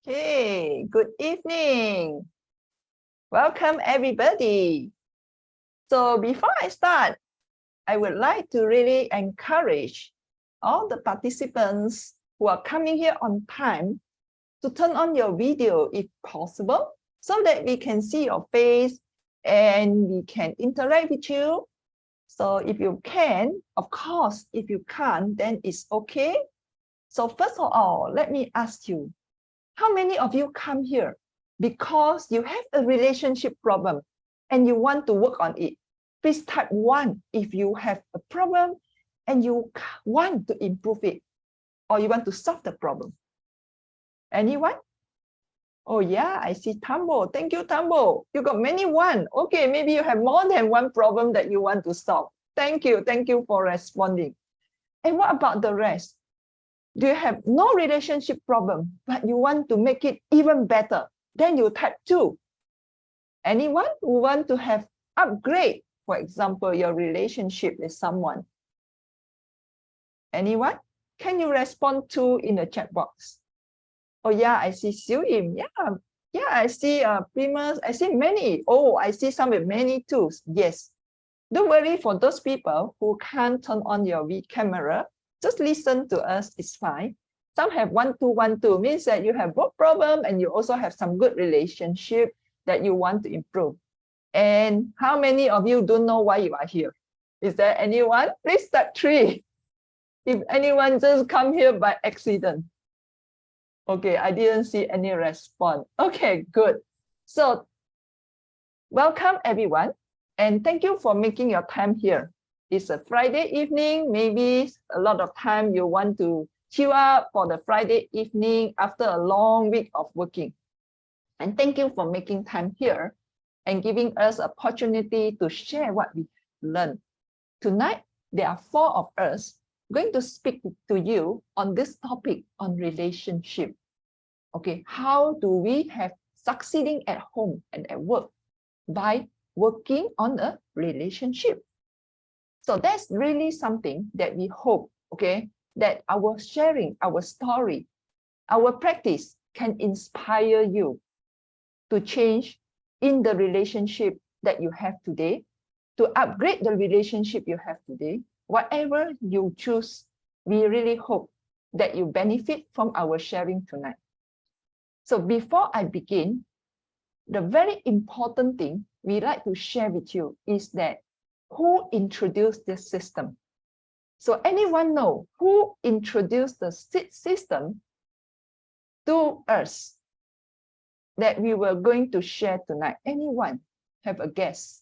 Okay, good evening. Welcome everybody. So before I start, I would like to really encourage all the participants who are coming here on time to turn on your video if possible, so that we can see your face and we can interact with you. So if you can, of course, if you can't, then it's okay. So first of all, let me ask you, how many of you come here because you have a relationship problem and you want to work on it? Please type 1 if you have a problem and you want to improve it or you want to solve the problem. Anyone? Oh yeah, I see Tambo. Thank you, Tambo. You got many one. Okay, maybe you have more than one problem that you want to solve. Thank you. Thank you for responding. And what about the rest? Do you have no relationship problem, but you want to make it even better? Then you type 2. Anyone who want to have upgrade, for example, your relationship with someone? Anyone? Can you respond to in the chat box? Oh yeah, I see Xiu Yim. Yeah, I see Primus. I see many. Oh, I see some with many too. Yes. Don't worry for those people who can't turn on your camera. Just listen to us, it's fine. Some have 1, 2, 1, 2, means that you have both problem and you also have some good relationship that you want to improve. And how many of you don't know why you are here? Is there anyone? Please type 3. If anyone just come here by accident. Okay, I didn't see any response. Okay, good. So welcome everyone. And thank you for making your time here. It's a Friday evening. Maybe a lot of time you want to chill out for the Friday evening after a long week of working. And thank you for making time here and giving us opportunity to share what we learned. Tonight, there are 4 of us going to speak to you on this topic on relationship. Okay, how do we have succeeding at home and at work? By working on a relationship. So that's really something that we hope, okay, that our sharing, our story, our practice can inspire you to change in the relationship that you have today, to upgrade the relationship you have today. Whatever you choose, we really hope that you benefit from our sharing tonight. So before I begin, the very important thing we like to share with you is that who introduced this system? So anyone know who introduced the system to us that we were going to share tonight? Anyone have a guess?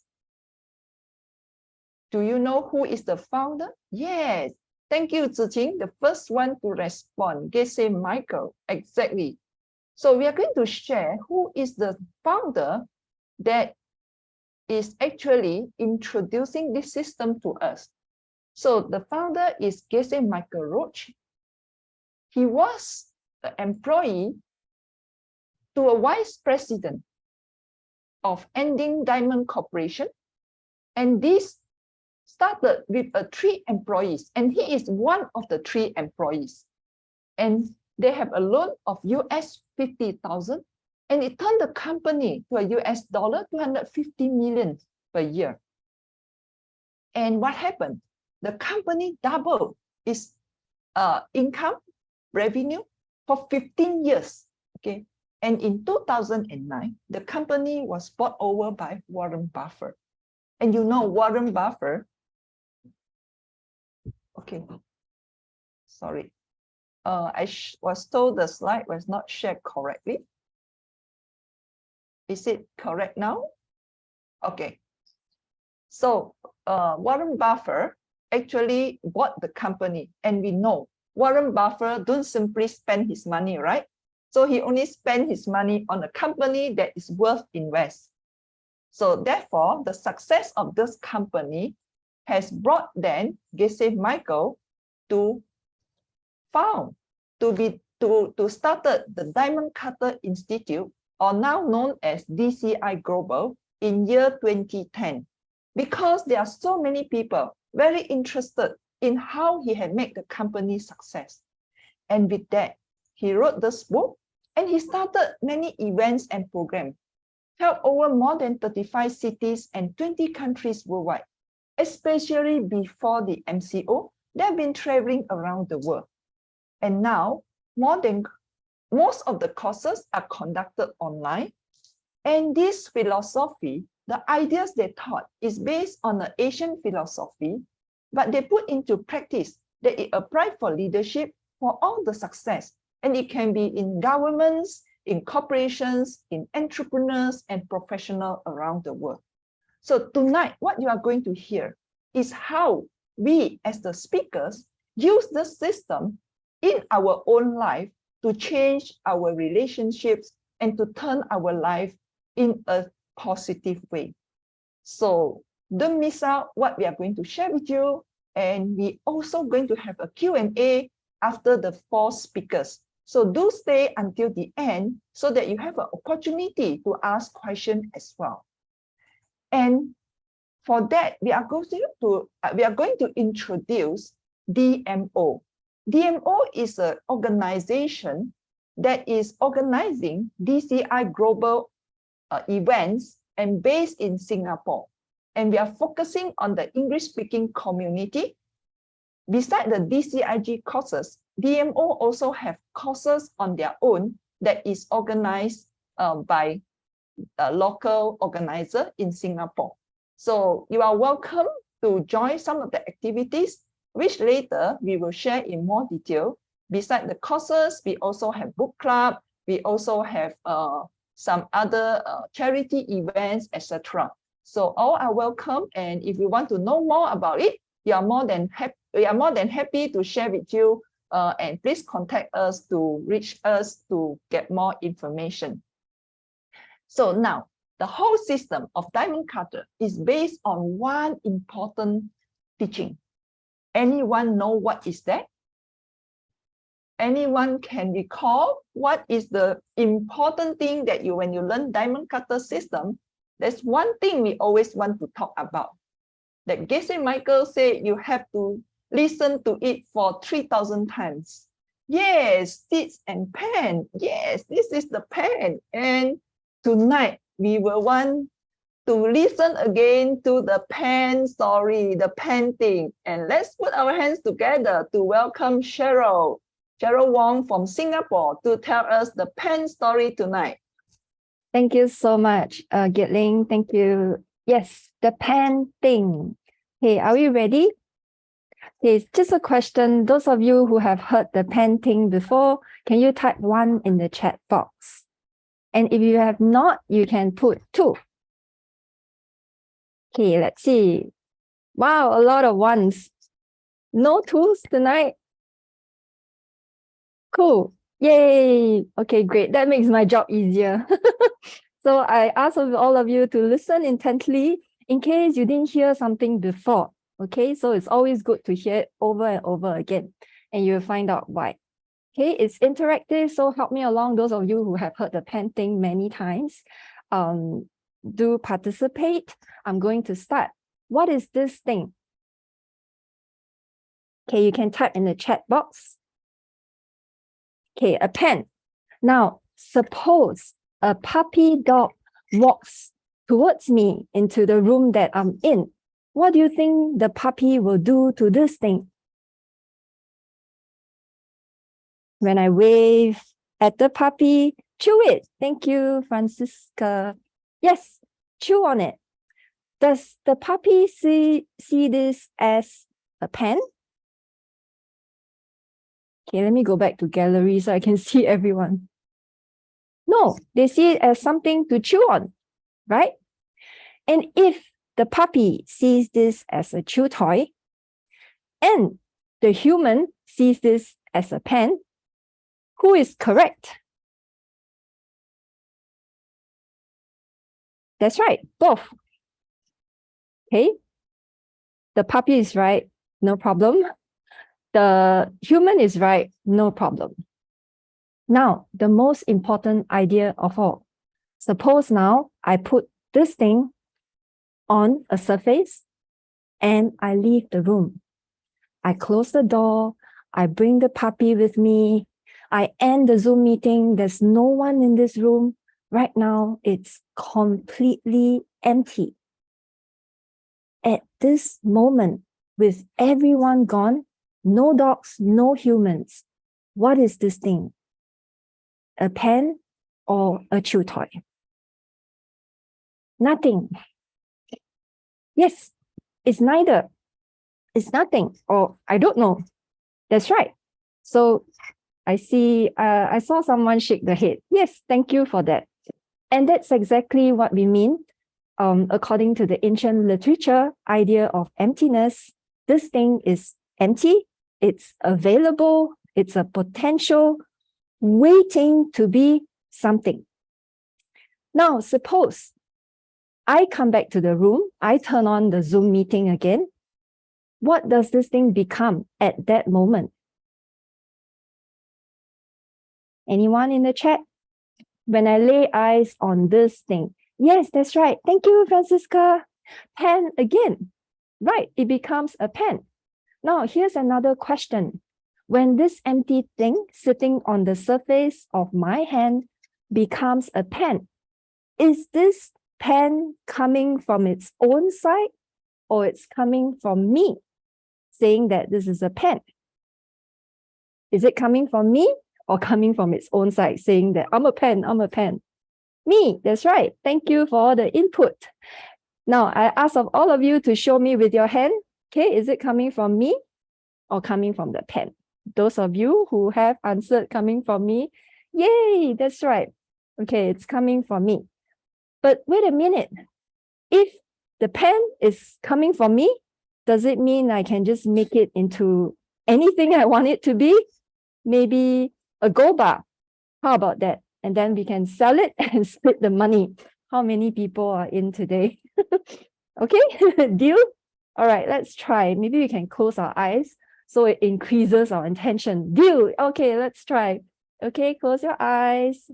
Do you know who is the founder? Yes. Thank you, Ziqing, the first one to respond. Geshe Michael, exactly. So we are going to share who is the founder that is actually introducing this system to us. So the founder is Geshe Michael Roach. He was an employee to a vice president of Ending Diamond Corporation. And this started with 3 employees, and he is one of the 3 employees. And they have a loan of US 50,000, and it turned the company to a US dollar 250 million per year. And what happened? The company doubled its income, revenue for 15 years. Okay. And in 2009, the company was bought over by Warren Buffett. And you know Warren Buffett, okay, sorry. I was told the slide was not shared correctly. Is it correct now? Okay. So Warren Buffett actually bought the company, and we know Warren Buffett don't simply spend his money, right? So he only spent his money on a company that is worth invest. So therefore, the success of this company has brought then Geshe Michael to found to started the Diamond Cutter Institute, or now known as DCI Global, in year 2010, because there are so many people very interested in how he had made the company success. And with that, he wrote this book And he started many events and programs, held over more than 35 cities and 20 countries worldwide. Especially before the MCO, they've been traveling around the world. And now, most of the courses are conducted online. And this philosophy, the ideas they taught, is based on the Asian philosophy, but they put into practice that it applies for leadership for all the success. And it can be in governments, in corporations, in entrepreneurs and professionals around the world. So tonight, what you are going to hear is how we as the speakers use the system in our own life to change our relationships and to turn our life in a positive way. So don't miss out what we are going to share with you. And we also going to have a Q&A after the 4 speakers. So do stay until the end so that you have an opportunity to ask questions as well. And for that, we are going to introduce DMO. DMO is an organization that is organizing DCI global events and based in Singapore. And we are focusing on the English-speaking community. Besides the DCIG courses, DMO also have courses on their own that is organized by a local organizer in Singapore. So you are welcome to join some of the activities, which later we will share in more detail. Besides the courses, we also have book club, we also have some other charity events, etc. So all are welcome, and if you want to know more about it, we are more than happy to share with you, and please contact us to reach us to get more information. So now, the whole system of Diamond Cutter is based on one important teaching. Anyone know what is that? Anyone can recall what is the important thing that when you learn Diamond Cutter system, there's one thing we always want to talk about. That Geshe Michael said you have to listen to it for 3,000 times. Yes, seeds and pen. Yes, this is the pen. And tonight, we will want to listen again to the pen story, the painting. And let's put our hands together to welcome Cheryl Wong from Singapore to tell us the pen story tonight. Thank you so much, Gietling. Thank you. Yes, the pen thing. Okay, are we ready? Okay, just a question. Those of you who have heard the pen thing before, can you type 1 in the chat box? And if you have not, you can put 2. Okay, let's see. Wow, a lot of 1s. No 2s tonight? Cool. Yay. Okay, great. That makes my job easier. So I ask all of you to listen intently in case you didn't hear something before. Okay, so it's always good to hear it over and over again, and you'll find out why. Okay, it's interactive, so help me along, those of you who have heard the pen thing many times. Do participate. I'm going to start. What is this thing? Okay, you can type in the chat box. Okay, a pen. Now, suppose a puppy dog walks towards me into the room that I'm in. What do you think the puppy will do to this thing? When I wave at the puppy, chew it. Thank you, Francisca. Yes, chew on it. Does the puppy see this as a pen? Okay, let me go back to gallery so I can see everyone. No, they see it as something to chew on, right? And if the puppy sees this as a chew toy, and the human sees this as a pen, who is correct? That's right, both. Okay, the puppy is right, no problem. The human is right, no problem. Now, the most important idea of all. Suppose now I put this thing on a surface and I leave the room. I close the door, I bring the puppy with me, I end the Zoom meeting. There's no one in this room. Right now, it's completely empty. At this moment, with everyone gone, no dogs, no humans, what is this thing? A pen or a chew toy? Nothing. Yes, it's neither. It's nothing, or I don't know. That's right. So I saw someone shake the head. Yes, thank you for that. And that's exactly what we mean. According to the ancient literature idea of emptiness, this thing is empty, it's available, it's a potential waiting to be something. Now, suppose I come back to the room, I turn on the Zoom meeting again. What does this thing become at that moment? Anyone in the chat? When I lay eyes on this thing, yes, that's right. Thank you, Francisca. Pen again. Right, it becomes a pen. Now, here's another question. When this empty thing sitting on the surface of my hand becomes a pen, is this pen coming from its own side or it's coming from me saying that this is a pen? Is it coming from me or coming from its own side saying that I'm a pen, I'm a pen? Me, that's right. Thank you for all the input. Now, I ask of all of you to show me with your hand. Okay, is it coming from me or coming from the pen? Those of you who have answered coming from me, yay, that's right. Okay, it's coming from me. But wait a minute. If the pen is coming from me, does it mean I can just make it into anything I want it to be? Maybe a gold bar. How about that? And then we can sell it and split the money. How many people are in today? Okay, deal? All right, let's try. Maybe we can close our eyes so it increases our intention. Deal. Okay, let's try. Okay, close your eyes.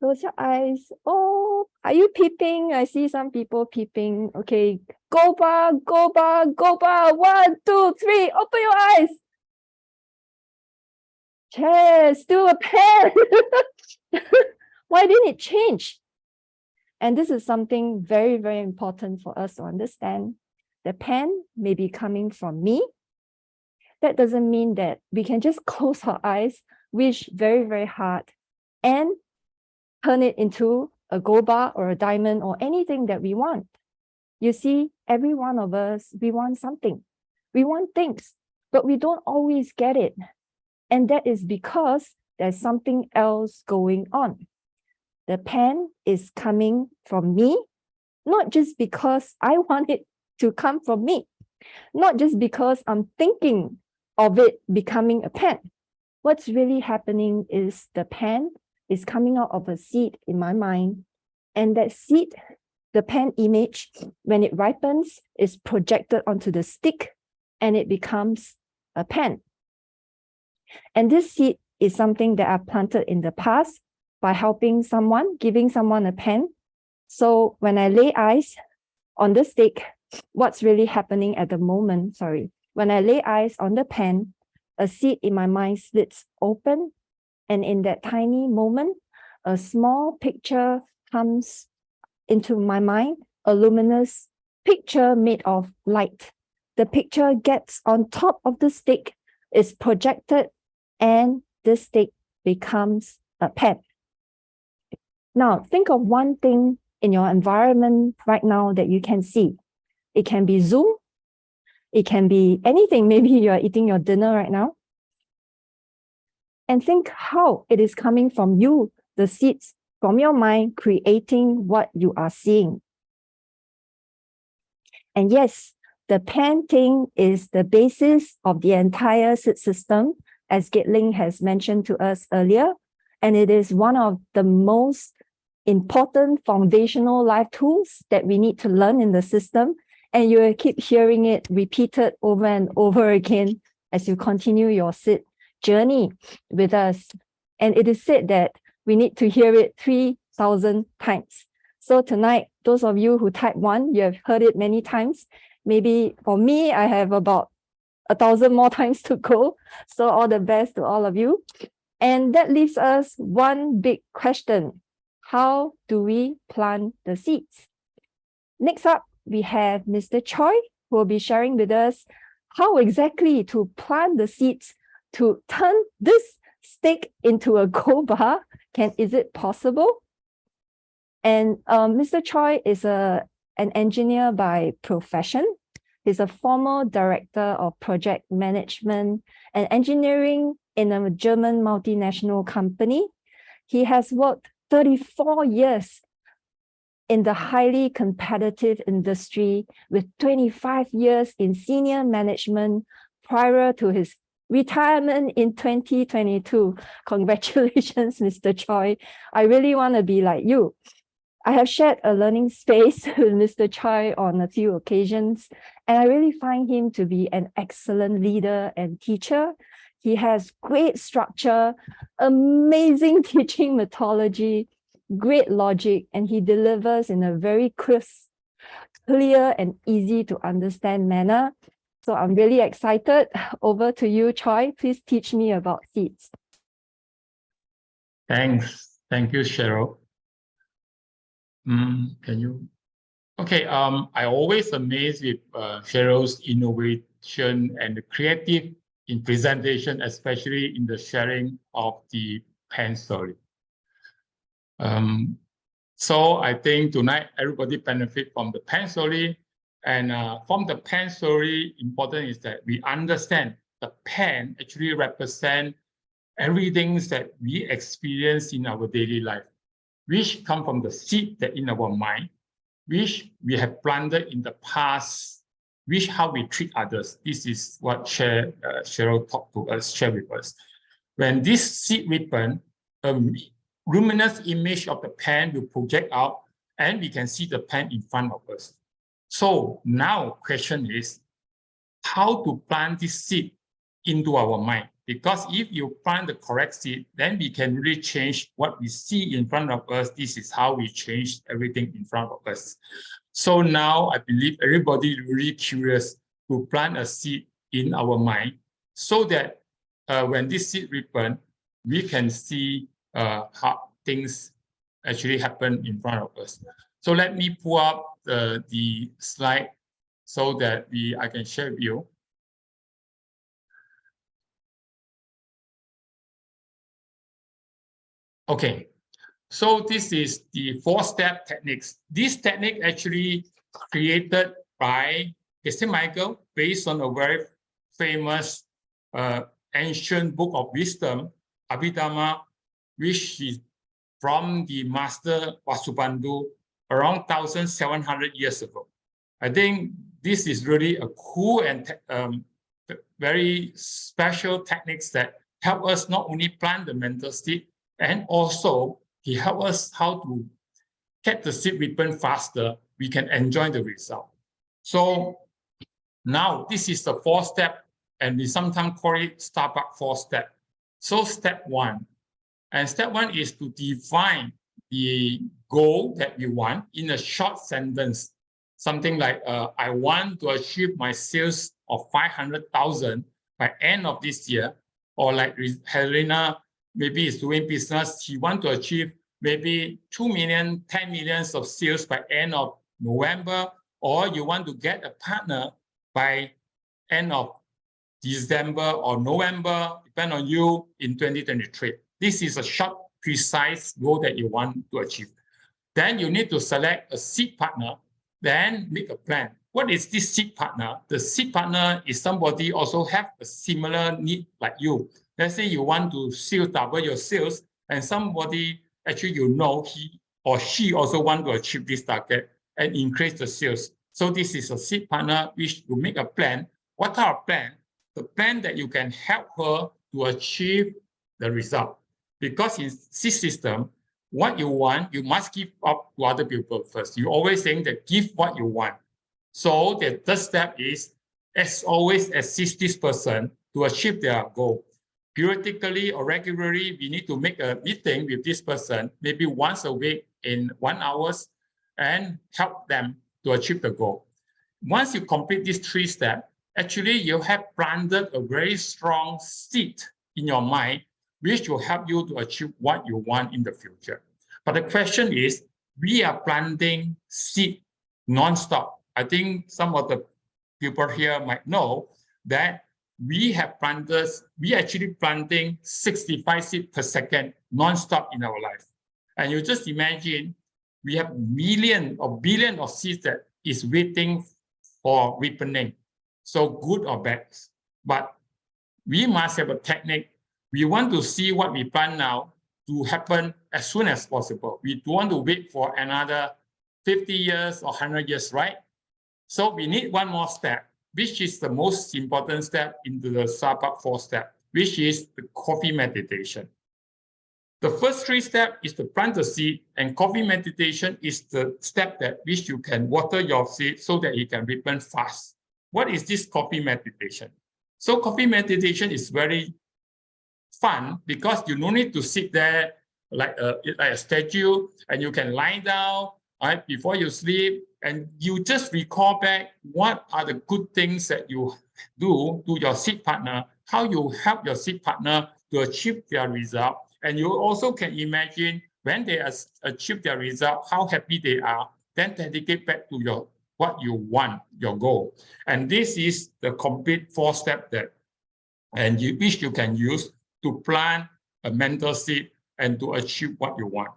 Close your eyes. Oh, are you peeping? I see some people peeping. Okay, go bar, go bar, go bar. 1, 2, 3. Open your eyes. Yes, do a pen. Why didn't it change? And this is something very, very important for us to understand. The pen may be coming from me. That doesn't mean that we can just close our eyes, wish very, very hard, and turn it into a gold bar or a diamond or anything that we want. You see, every one of us, we want something. We want things, but we don't always get it. And that is because there's something else going on. The pen is coming from me, not just because I want it to come from me, not just because I'm thinking of it becoming a pen. What's really happening is the pen is coming out of a seed in my mind. And that seed, the pen image, when it ripens, is projected onto the stick and it becomes a pen. And this seed is something that I've planted in the past by helping someone, giving someone a pen. So when I lay eyes on the stick, what's really happening at the moment, when I lay eyes on the pen, a seed in my mind splits open. And in that tiny moment, a small picture comes into my mind, a luminous picture made of light. The picture gets on top of the stick, is projected, and the stick becomes a pen. Now, think of one thing in your environment right now that you can see. It can be Zoom. It can be anything. Maybe you're eating your dinner right now. And think how it is coming from you, the seeds from your mind, creating what you are seeing. And yes, the pen thing is the basis of the entire seed system, as Gatling has mentioned to us earlier. And it is one of the most important foundational life tools that we need to learn in the system. And you will keep hearing it repeated over and over again as you continue your seed journey with us. And it is said that we need to hear it 3,000 times. So tonight, those of you who type 1, you have heard it many times. Maybe for me, I have about 1,000 more times to go. So all the best to all of you. And that leaves us one big question. How do we plant the seeds? Next up, we have Mr. Choi, who will be sharing with us how exactly to plant the seeds to turn this stick into a gold bar. Is it possible? And Mr. Choi is an engineer by profession. He's a former director of project management and engineering in a German multinational company. He has worked 34 years in the highly competitive industry with 25 years in senior management prior to his retirement in 2022. Congratulations, Mr. Choi. I really want to be like you. I have shared a learning space with Mr. Choi on a few occasions, and I really find him to be an excellent leader and teacher. He has great structure, amazing teaching methodology, great logic, and he delivers in a very crisp, clear, and easy to understand manner. So I'm really excited. Over to you, Choi. Please teach me about seeds. Thanks. Thank you, Cheryl. Can you? Okay. I always amazed with Cheryl's innovation and the creative in presentation, especially in the sharing of the pen story. So I think tonight everybody benefit from the pen story, and from the pen story, important is that we understand the pen actually represent everything that we experience in our daily life, which come from the seed that in our mind, which we have planted in the past, which how we treat others. This is what Cheryl talked to us, share with us. When this seed ripen, a luminous image of the pen will project out, and we can see the pen in front of us. So now question is, how to plant this seed into our mind? Because if you plant the correct seed, then we can really change what we see in front of us. This is how we change everything in front of us. So now I believe everybody is really curious to plant a seed in our mind so that when this seed ripen, we can see how things actually happen in front of us. So let me pull up the slide so that I can share with you. Okay, so this is the 4-step techniques. This technique actually created by Geshe Michael based on a very famous ancient book of wisdom, Abhidhamma, which is from the master Vasubandhu around 1,700 years ago. I think this is really a cool and very special techniques that help us not only plant the mental seed, and also he helps us how to get the seed ripen faster. We can enjoy the result. So now this is the 4-step, and we sometimes call it Starbucks 4-step. So step 1, and step 1 is to define the goal that we want in a short sentence. Something like, I want to achieve my sales of 500,000 by end of this year. Or like Helena, maybe is doing business, she want to achieve maybe 2 million, 10 million of sales by end of November, or you want to get a partner by end of December or November, depend on you, in 2023. This is a short, precise goal that you want to achieve. Then you need to select a seed partner, then make a plan. What is this seed partner? The seed partner is somebody also have a similar need like you. Let's say you want to double your sales, and somebody actually he or she also want to achieve this target and increase the sales. So this is a seed partner which will make a plan. What type of plan? The plan that you can help her to achieve the result. Because in seed system, what you want, you must give up to other people first. You always saying that give what you want. So the third step is, as always, assist this person to achieve their goal. Periodically or regularly, we need to make a meeting with this person, maybe once a week in 1 hour, and help them to achieve the goal. Once you complete these 3 steps, actually you have planted a very strong seed in your mind, which will help you to achieve what you want in the future. But the question is, we are planting seed non-stop. I think some of the people here might know that we actually planting 65 seeds per second non-stop in our life. And you just imagine we have millions or billions of seeds that is waiting for ripening. So good or bad. But we must have a technique. We want to see what we plant now to happen as soon as possible. We don't want to wait for another 50 years or 100 years, right? So we need one more step, which is the most important step into the Starbucks 4 step, which is the coffee meditation. The first 3 steps is to plant the seed, and coffee meditation is the step that which you can water your seed so that it can ripen fast. What is this coffee meditation? So coffee meditation is very fun because you don't need to sit there like a statue, and you can lie down right before you sleep, and you just recall back what are the good things that you do to your seed partner, how you help your seed partner to achieve their result. And you also can imagine when they achieve their result, how happy they are, then dedicate back to what you want, your goal. And this is the complete 4 steps that which you can use to plant a mental seed and to achieve what you want.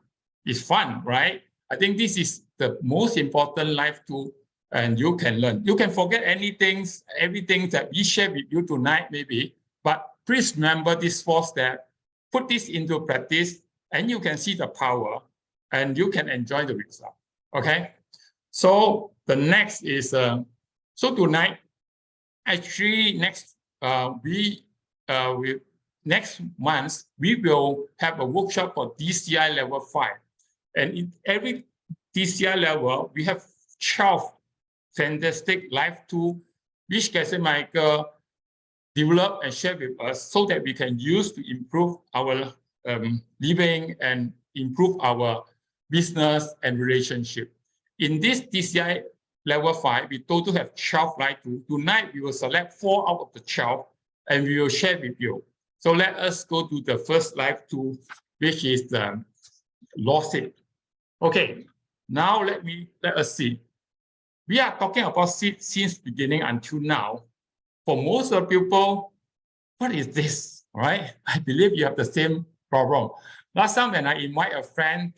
It's fun, right? I think this is the most important life tool, and you can learn. You can forget everything that we share with you tonight, maybe, but please remember this 4 steps. Put this into practice, and you can see the power, and you can enjoy the result. Okay. So the next is so tonight. Actually, next next month we will have a workshop for DCI level 5, and in every DCI level we have 12 fantastic life tools which Geshe Michael develop and share with us so that we can use to improve our living and improve our business and relationship. In this DCI level 5, we total have 12 life tools. Tonight, we will select 4 out of the 12 and we will share with you. So let us go to the first life tool, which is the lost seed. Okay, now let us see. We are talking about seed since beginning until now. For most of people, what is this, right? I believe you have the same problem. Last time when I invite a friend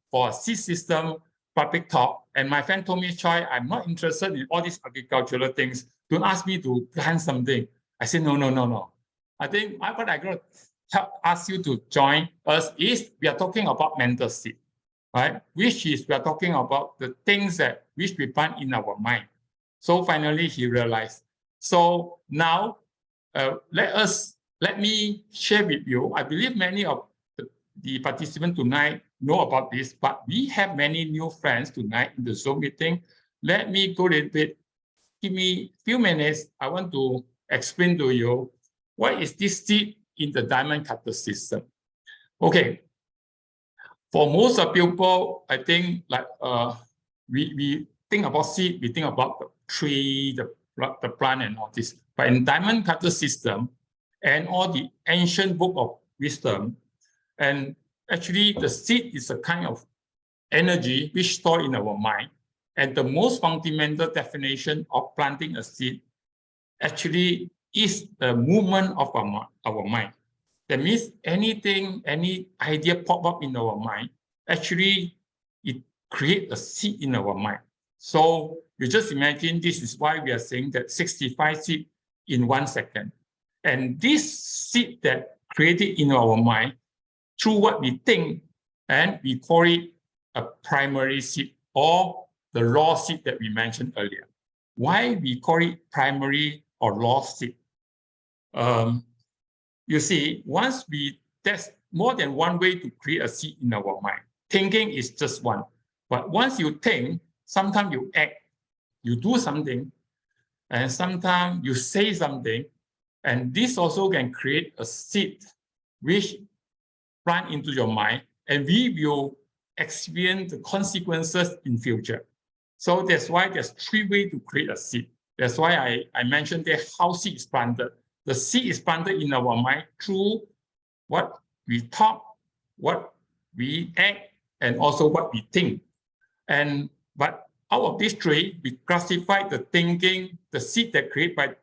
for a seed system public talk, and my friend told me, Choi, I'm not interested in all these agricultural things. Don't ask me to plant something. I said, no. I think what I'm going to ask you to join us is we are talking about mental seed, right? Which is we are talking about the things that which we plant in our mind. So finally, he realized. So now, let me share with you. I believe many of the participants tonight know about this, but we have many new friends tonight in the Zoom meeting. Let me go a little bit. Give me a few minutes. I want to explain to you what is this seed in the diamond cutter system. Okay. For most of people, I think like we think about seed, we think about the tree, the plant and all this. But in diamond cutter system and all the ancient book of wisdom, and actually the seed is a kind of energy which stored in our mind. And the most fundamental definition of planting a seed actually is the movement of our mind. That means any idea pop up in our mind, actually it creates a seed in our mind. So you just imagine this is why we are saying that 65 seeds in 1 second. And this seed that created in our mind through what we think, and we call it a primary seed or the raw seed that we mentioned earlier. Why we call it primary or raw seed? You see, there's more than one way to create a seed in our mind. Thinking is just one. But once you think, sometimes you act, you do something, and sometimes you say something, and this also can create a seed which plant into your mind, and we will experience the consequences in future. So that's why there's 3 ways to create a seed. That's why I mentioned there how seed is planted. The seed is planted in our mind through what we talk, what we act, and also what we think. But out of these three, we classify the thinking, the seed that created by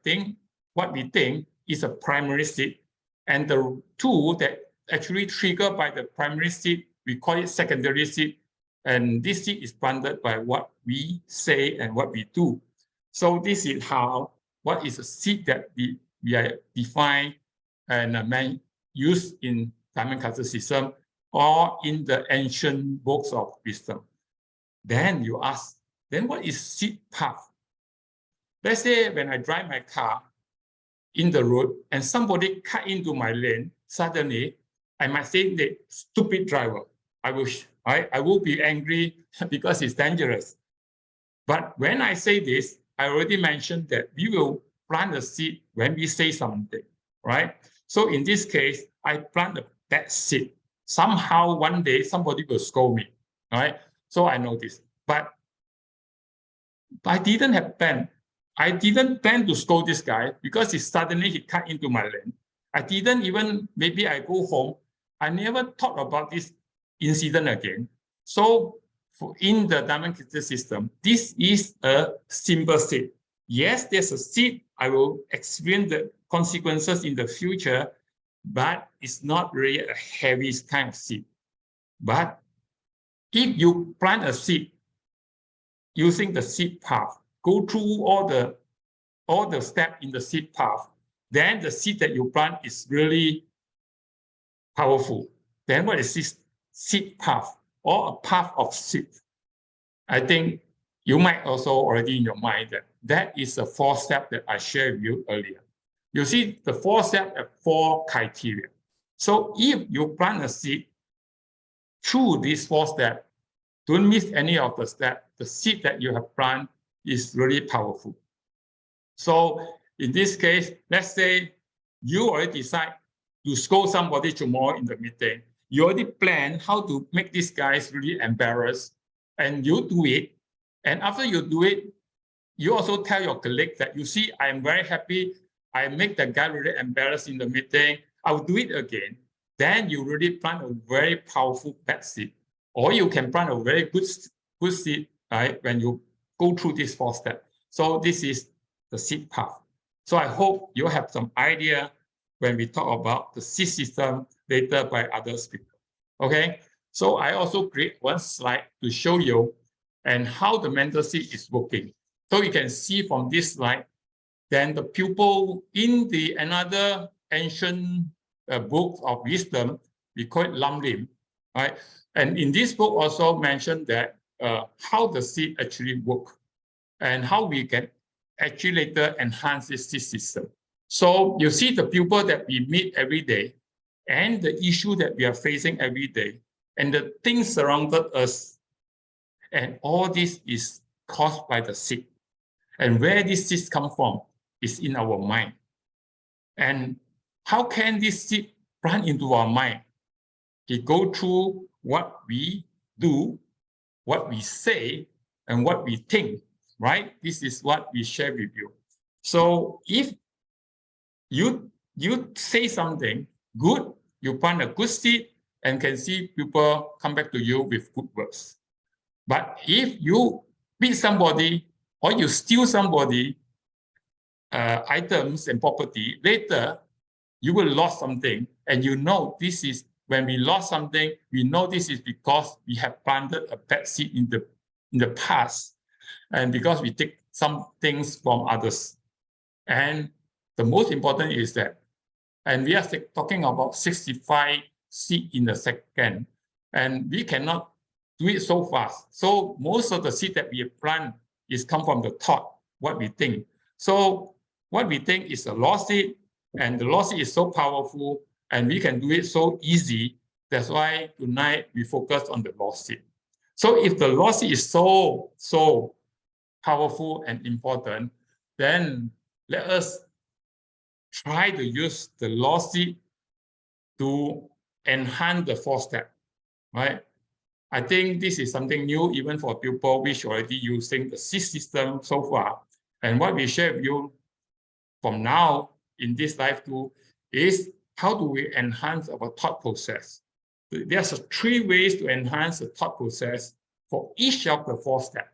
what we think is a primary seed. And the two that actually triggered by the primary seed, we call it secondary seed. And this seed is planted by what we say and what we do. So this is what is a seed that we are defined and used in Diamond Cutter system or in the ancient books of wisdom. Then you ask, then what is seed path? Let's say when I drive my car in the road and somebody cut into my lane, suddenly I might say, the stupid driver. I will be angry because it's dangerous. But when I say this, I already mentioned that we will plant a seed when we say something, right? So in this case, I plant that seed. Somehow one day somebody will scold me, right? So I know this, but I didn't have plan. I didn't plan to scold this guy because suddenly he cut into my lane. I didn't even, maybe I go home. I never thought about this incident again. So in the Diamond Cutter system, this is a simple seed. Yes, there's a seed. I will experience the consequences in the future, but it's not really a heavy kind of seed. But if you plant a seed using the seed path, go through all the steps in the seed path, then the seed that you plant is really powerful. Then what is this seed path or a path of seed? I think you might also already in your mind that is the 4 steps that I shared with you earlier. You see, the 4 steps have 4 criteria. So if you plant a seed through these 4 steps, don't miss any of the steps. The seed that you have planted is really powerful. So in this case, let's say you already decide to scold somebody tomorrow in the meeting. You already plan how to make these guys really embarrassed, and you do it. And after you do it, you also tell your colleague that, you see, I am very happy. I make the guy really embarrassed in the meeting. I will do it again. Then you really plant a very powerful bad seed. Or you can plant a very good seed, right, when you go through this 4 steps. So this is the seed path. So I hope you have some idea when we talk about the seed system later by other speakers. Okay, so I also create one slide to show you and how the mental seed is working. So you can see from this slide, then the pupil in the another ancient book of wisdom, we call it Lam Lim, right? And in this book also mentioned that how the seed actually work and how we can actually later enhance this seed system. So you see the pupil that we meet every day and the issue that we are facing every day and the things surrounded us. And all this is caused by the seed. And where these seeds come from is in our mind. And how can this seed plant into our mind? It go through what we do, what we say, and what we think, right? This is what we share with you. So if you say something good, you plant a good seed and can see people come back to you with good words. But if you beat somebody or you steal somebody items and property, later you will lose something, and you know this is when we lost something, we know this is because we have planted a bad seed in the past, and because we take some things from others. And the most important is that, and we are talking about 65 seed in a second, and we cannot do it so fast. So most of the seed that we plant is come from the thought, what we think. So what we think is a lost seed, and the lost seed is so powerful, and we can do it so easy. That's why tonight we focus on the lost seed. So if the lost seed is so powerful and important, then let us try to use the lost seed to enhance the 4 step, right? I think this is something new even for people which already using the seed system so far. And what we share with you from now in this live tool is how do we enhance our thought process. There's 3 ways to enhance the thought process for each of the 4 steps.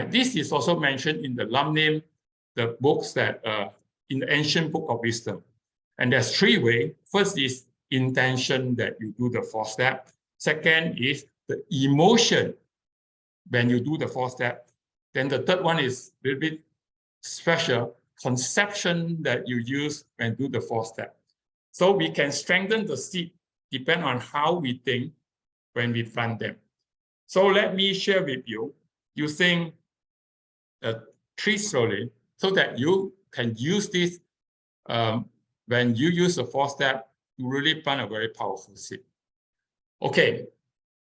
This is also mentioned in the Lam Nim, the books that in the ancient book of wisdom. And there's 3 ways. First is intention that you do the 4th step. Second is the emotion when you do the 4th step. Then the third one is a little bit special, conception that you use when you do the 4th step. So we can strengthen the seed depending on how we think when we plant them. So let me share with you using the 3 slowly so that you can use this when you use the 4th step to really plant a very powerful seed. Okay,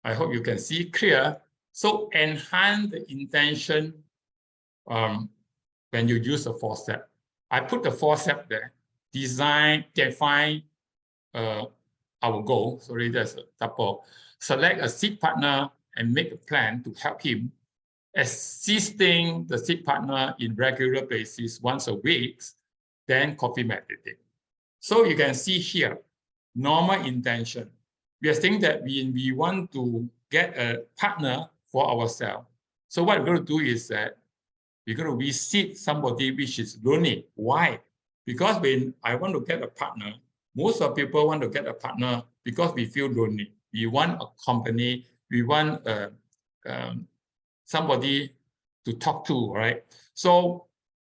I hope you can see clear. So enhance the intention when you use the 4th step. I put the 4th step there. Define our goal. Sorry, there's a double. Select a seed partner and make a plan to help him. Assisting the seed partner in regular basis once a week, then coffee meditating. So you can see here, normal intention. We are saying that we want to get a partner for ourselves. So what we're going to do is that we're going to visit somebody which is lonely. Why? Because when I want to get a partner, most of people want to get a partner because we feel lonely. We want a company. We want somebody to talk to, right? So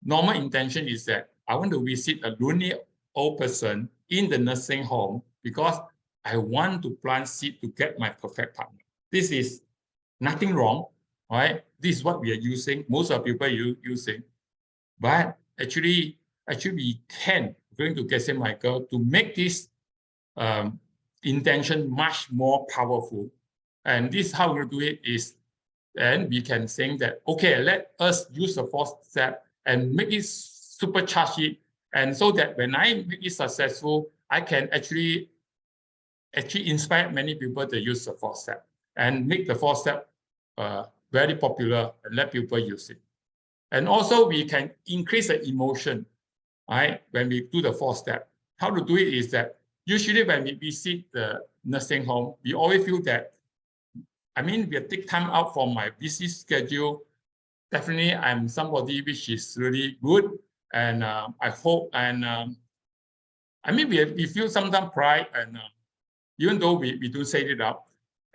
normal intention is that I want to visit a lonely old person in the nursing home because I want to plant seed to get my perfect partner. This is nothing wrong, right? This is what we are using. Most of people are using. But actually we can, going to Geshe Michael, to make this intention much more powerful. And this how we do it is, and we can say that, okay, let us use the 4th step and make it supercharge it. And so that when I make it successful, I can actually inspire many people to use the 4th step and make the 4th step very popular and let people use it. And also we can increase the emotion, right? When we do the 4th step. How to do it is that usually when we visit the nursing home, we always feel that, we take time out from my busy schedule. Definitely, I'm somebody which is really good, and I hope. And we feel sometimes pride, and even though we don't say it out,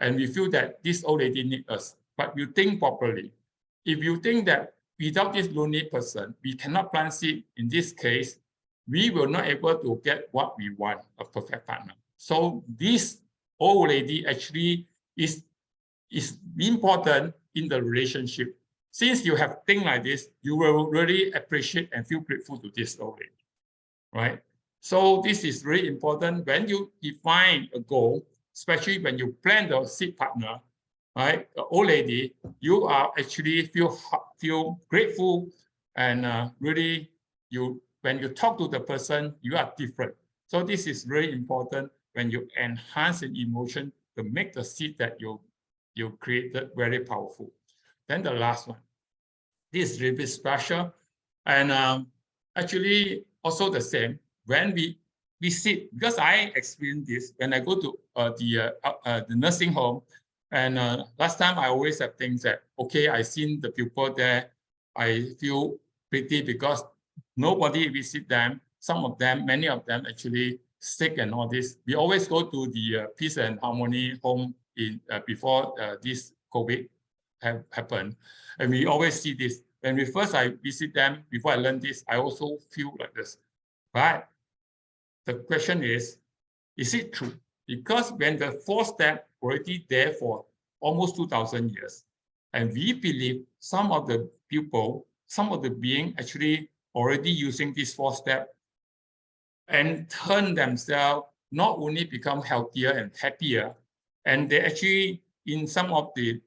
and we feel that this old lady needs us. But you think properly. If you think that without this lonely person, we cannot plant seed. In this case, we will not able to get what we want, a perfect partner. So this old lady actually is important in the relationship. Since you have things like this, you will really appreciate and feel grateful to this old lady, right? So this is really important when you define a goal, especially when you plan the seed partner, right? The old lady, you are actually feel grateful, and really when you talk to the person, you are different. So this is really important when you enhance an emotion to make the seed that you created very powerful. Then the last one, this is really bit special, and actually also the same when we sit, because I experienced this when I go to the nursing home, and last time I always have things that, okay, I seen the people there, I feel pretty because nobody visit them. Some of them, many of them actually sick and all this. We always go to the Peace and Harmony home in before this COVID happened, and we always see this. When I visit them, before I learned this, I also feel like this. But the question is it true? Because when the 4th step already there for almost 2,000 years, and we believe some of the people, some of the beings actually already using this 4th step and turn themselves, not only become healthier and happier, and they actually, in some of the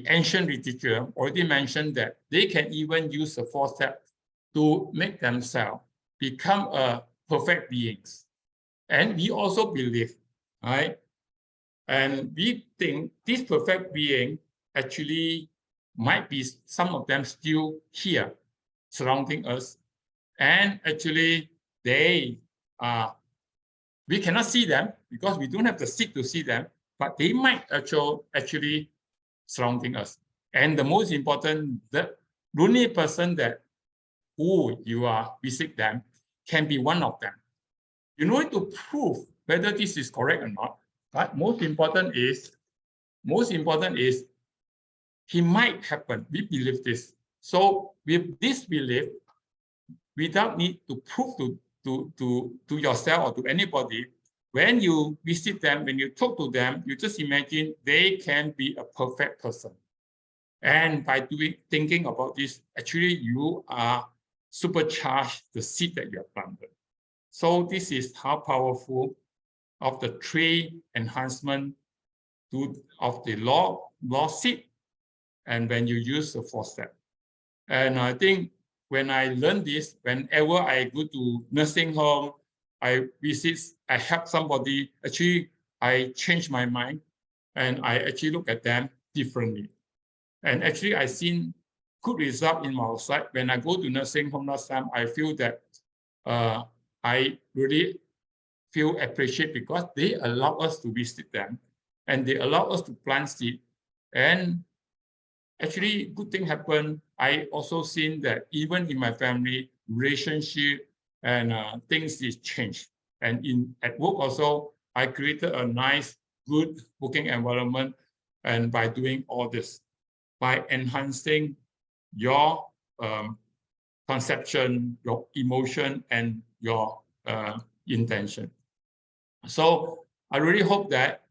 ancient literature already mentioned that they can even use the 4th step to make themselves become a perfect beings. And we also believe, right? And we think this perfect being actually might be some of them still here. surrounding us. And actually, they we cannot see them because we don't have the seat to see them, but they might actually surrounding us. And the most important, the only person that who you are visit them can be one of them. You don't need to prove whether this is correct or not, but most important is he might happen. We believe this. So with this belief, without need to prove to yourself or to anybody, when you visit them, when you talk to them, you just imagine they can be a perfect person. And by thinking about this, actually you are supercharged the seed that you have planted. So this is how powerful of the 3 enhancement of the law seed, and when you use the 4 step. And I think when I learned this, whenever I go to nursing home, I help somebody, actually I change my mind and I actually look at them differently. And actually I've seen good result in my side. When I go to nursing home last time, I feel that I really feel appreciated because they allow us to visit them and they allow us to plant seed. And actually good thing happened. I also seen that even in my family relationship and things is changed. And at work also, I created a nice, good working environment. And by doing all this, by enhancing your conception, your emotion, and your intention. So I really hope that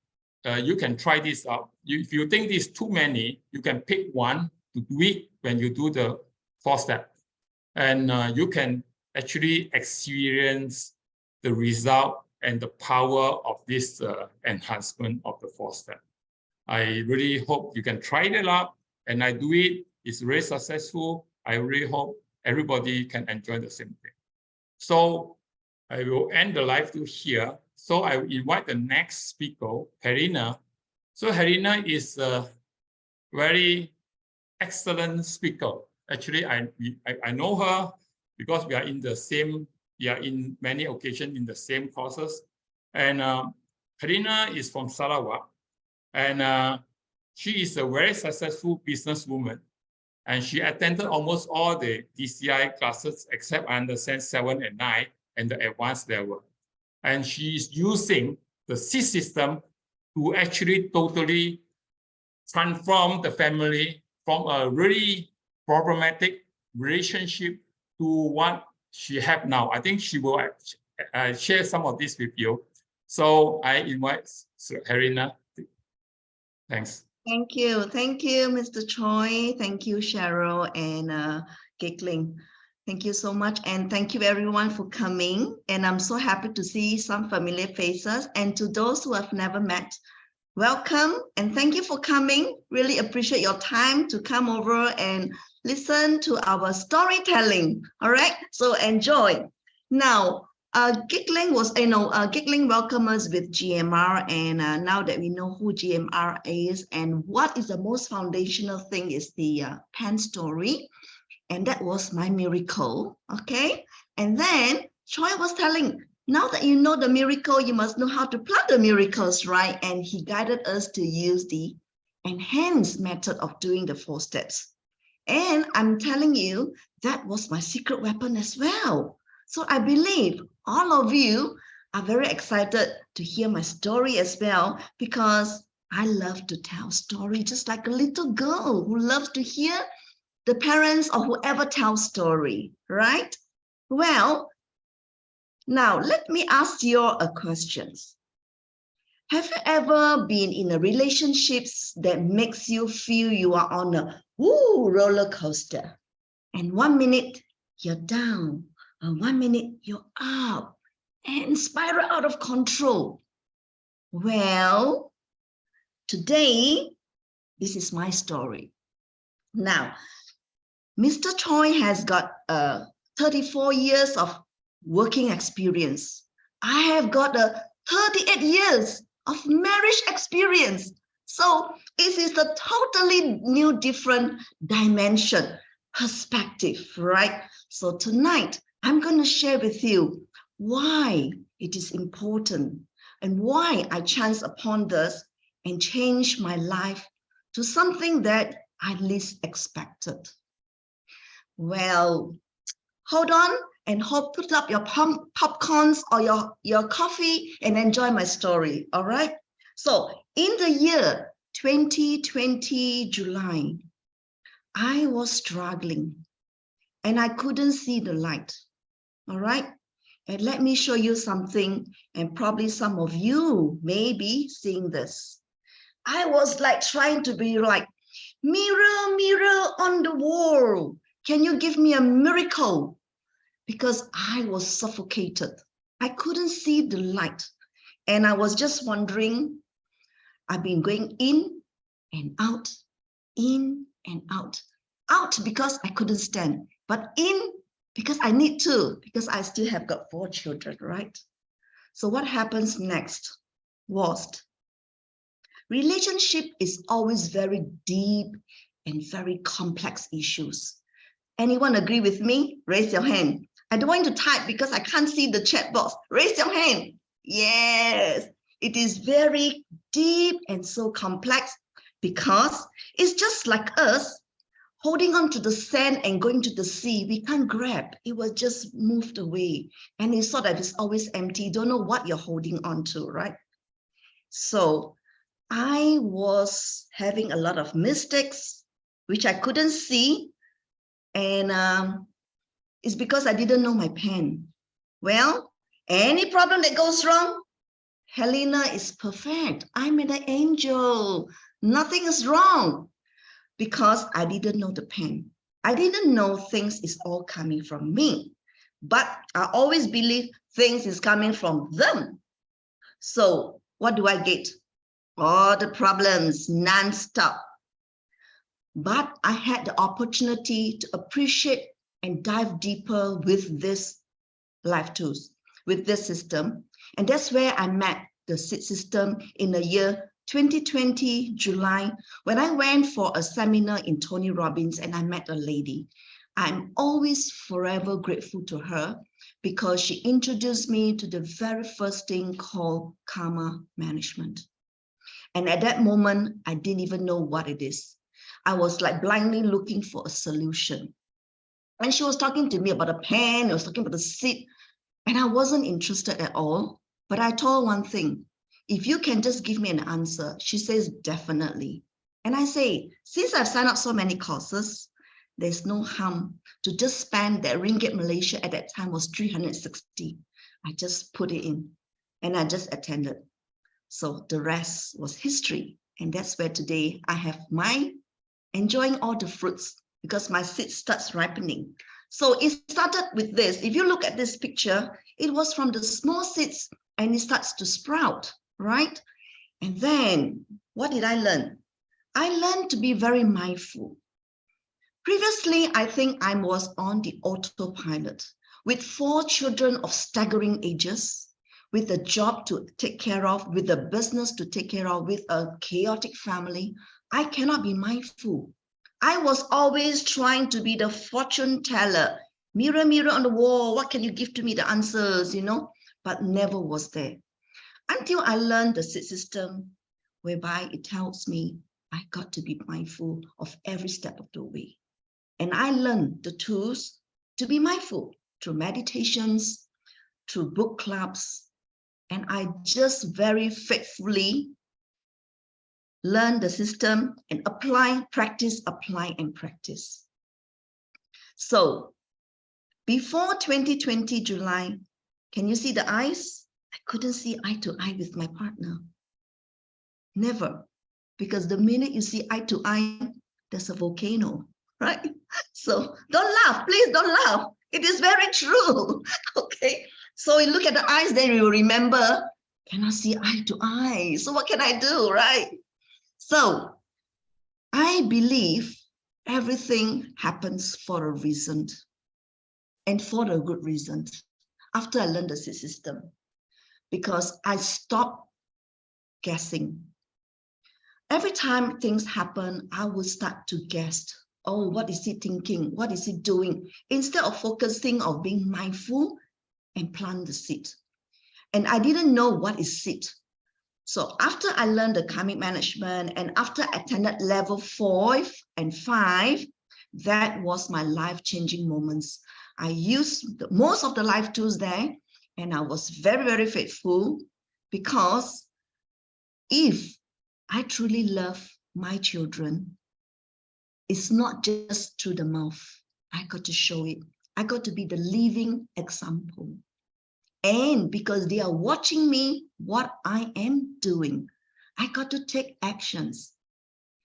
you can try this out. If you think this is too many, you can pick one to do it when you do the 4 step. And you can actually experience the result and the power of this enhancement of the 4 step. I really hope you can try it out, and I do it. It's very successful. I really hope everybody can enjoy the same thing. So I will end the live to here. So I will invite the next speaker, Harina. So Harina is a very excellent speaker. Actually, I know her because we are in the same, we are in many occasions in the same courses. And Harina is from Sarawak, and she is a very successful businesswoman. And she attended almost all the DCI classes except I understand 7 and 9 and the advanced level. And she is using the seed system to actually totally transform the family from a really problematic relationship to what she have now. I think she will share some of this with you. So I invite Harina. Thanks. Thank you, Mr. Choi. Thank you, Cheryl and Gigling. Thank you so much, and thank you everyone for coming. And I'm so happy to see some familiar faces. And to those who have never met, welcome and thank you for coming. Really appreciate your time to come over and listen to our storytelling. All right, so enjoy. Now, Gigling welcomed us with GMR, and now that we know who GMR is and what is the most foundational thing is the pen story, and that was my miracle, okay? And then Choi was telling, now that you know the miracle, you must know how to plant the miracles, right? And he guided us to use the enhanced method of doing the 4 steps. And I'm telling you, that was my secret weapon as well. So I believe all of you are very excited to hear my story as well, because I love to tell stories just like a little girl who loves to hear the parents or whoever tells story, right? Well, now let me ask you a question. Have you ever been in a relationship that makes you feel you are on a roller coaster? And 1 minute you're down, and 1 minute you're up, and spiral out of control. Well, today, this is my story. Now, Mr. Choi has got 34 years of working experience. I have got 38 years of marriage experience. So it is a totally new, different dimension. perspective, right? So tonight, I'm going to share with you why it is important and why I chanced upon this and changed my life to something that I least expected. Well, hold on and put up your popcorns or your coffee and enjoy my story, all right? So in the year 2020, July, I was struggling and I couldn't see the light, all right? And let me show you something, and probably some of you may be seeing this. I was like trying to be like, mirror, mirror on the wall, can you give me a miracle? Because I was suffocated. I couldn't see the light. And I was just wondering, I've been going in and out because I couldn't stand, but in because I need to, because I still have got 4 children, right? So what happens next was, relationship is always very deep and very complex issues. Anyone agree with me? Raise your hand. I don't want to type because I can't see the chat box. Raise your hand. Yes, it is very deep and so complex because it's just like us holding on to the sand and going to the sea. We can't grab. It was just moved away. And it's sort of it's always empty. You don't know what you're holding on to, right? So I was having a lot of mistakes, which I couldn't see. And it's because I didn't know my pen. Well, any problem that goes wrong, Helena is perfect. I'm an angel. Nothing is wrong because I didn't know the pen. I didn't know things is all coming from me, but I always believe things is coming from them. So what do I get? All the problems non-stop. But I had the opportunity to appreciate and dive deeper with this life tools, with this system. And that's where I met the SID system in the year 2020, July, when I went for a seminar in Tony Robbins and I met a lady. I'm always forever grateful to her because she introduced me to the very first thing called karma management. And at that moment, I didn't even know what it is. I was like blindly looking for a solution. And she was talking to me about a pen, I was talking about the seed, and I wasn't interested at all. But I told her one thing, if you can just give me an answer. She says, definitely. And I say, since I've signed up so many courses, there's no harm to just spend that Ringgit Malaysia at that time was 360. I just put it in and I just attended. So the rest was history. And that's where today I have my enjoying all the fruits because my seed starts ripening. So it started with this. If you look at this picture, it was from the small seeds and it starts to sprout, right? And then what did I learn? I learned to be very mindful. Previously, I think I was on the autopilot with 4 children of staggering ages, with a job to take care of, with a business to take care of, with a chaotic family. I cannot be mindful. I was always trying to be the fortune teller. Mirror, mirror on the wall, what can you give to me the answers, you know? But never was there. Until I learned the SID system, whereby it tells me I got to be mindful of every step of the way. And I learned the tools to be mindful through meditations, through book clubs, and I just very faithfully learn the system and apply, practice, apply, and practice. So before 2020 July, can you see the eyes? I couldn't see eye to eye with my partner. Never. Because the minute you see eye to eye, there's a volcano, right? So don't laugh, please don't laugh. It is very true, okay? So you look at the eyes, then you remember, cannot see eye to eye. So what can I do, right? So I believe everything happens for a reason and for a good reason after I learned the SID system, because I stopped guessing. Every time things happen, I would start to guess oh, what is he thinking? What is he doing? Instead of focusing on being mindful and plant the seed. And I didn't know what is seed. So after I learned the karmic management and after I attended level 4 and 5, that was my life-changing moments. I used most of the life tools there, and I was very, very faithful, because if I truly love my children, it's not just through the mouth. I got to show it. I got to be the living example. And because they are watching me, what I am doing, I got to take actions.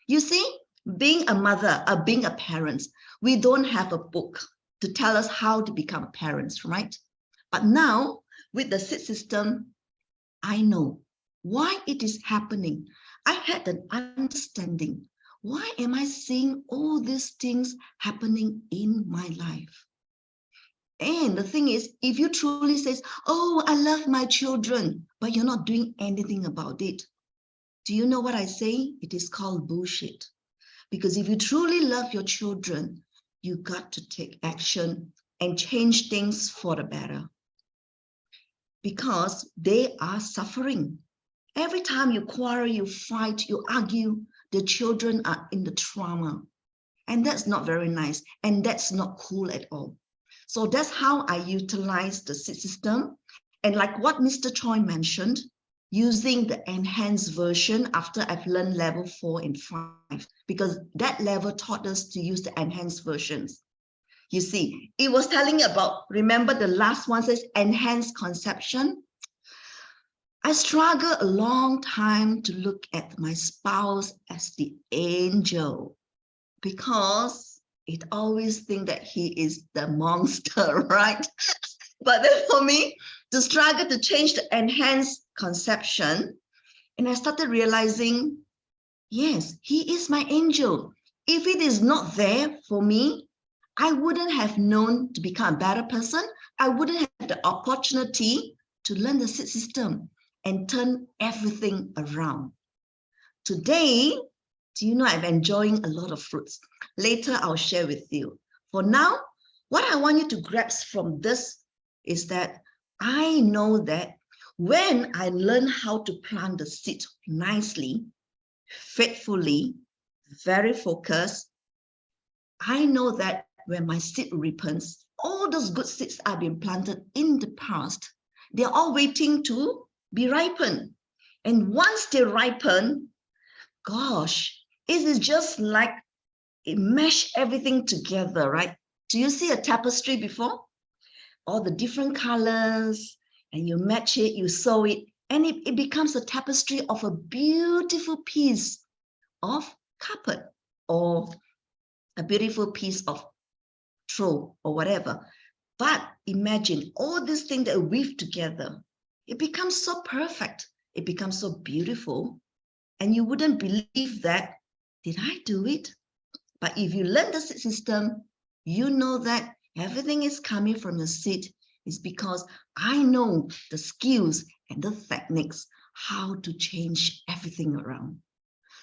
You see, being a mother, being a parent, we don't have a book to tell us how to become parents, right? But now, with the seed system, I know why it is happening. I had an understanding. Why am I seeing all these things happening in my life? And the thing is, if you truly say, oh, I love my children, but you're not doing anything about it, do you know what I say? It is called bullshit. Because if you truly love your children, you got to take action and change things for the better. Because they are suffering. Every time you quarrel, you fight, you argue, the children are in the trauma. And that's not very nice. And that's not cool at all. So that's how I utilize the seed system. And like what Mr. Choi mentioned, using the enhanced version after I've learned level 4 and 5, because that level taught us to use the enhanced versions. You see, it was telling about, remember the last one says enhanced conception. I struggled a long time to look at my spouse as the angel, because it always think that he is the monster, right? But then for me, to struggle to change the enhanced conception, and I started realizing, yes, he is my angel. If it is not there for me, I wouldn't have known to become a better person. I wouldn't have the opportunity to learn the seed system and turn everything around. Today, do you know I'm enjoying a lot of fruits? Later, I'll share with you. For now, what I want you to grasp from this is that I know that when I learn how to plant the seed nicely, faithfully, very focused, I know that when my seed ripens, all those good seeds I've been planted in the past, they're all waiting to be ripened. And once they ripen, gosh, it is just like it mesh everything together, right? Do you see a tapestry before? All the different colors, and you match it, you sew it, and it becomes a tapestry of a beautiful piece of carpet or a beautiful piece of throw or whatever. But imagine all these things that weave together. It becomes so perfect. It becomes so beautiful. And you wouldn't believe that, did I do it? But if you learn the seed system, you know that everything is coming from the seed. Is because I know the skills and the techniques, how to change everything around.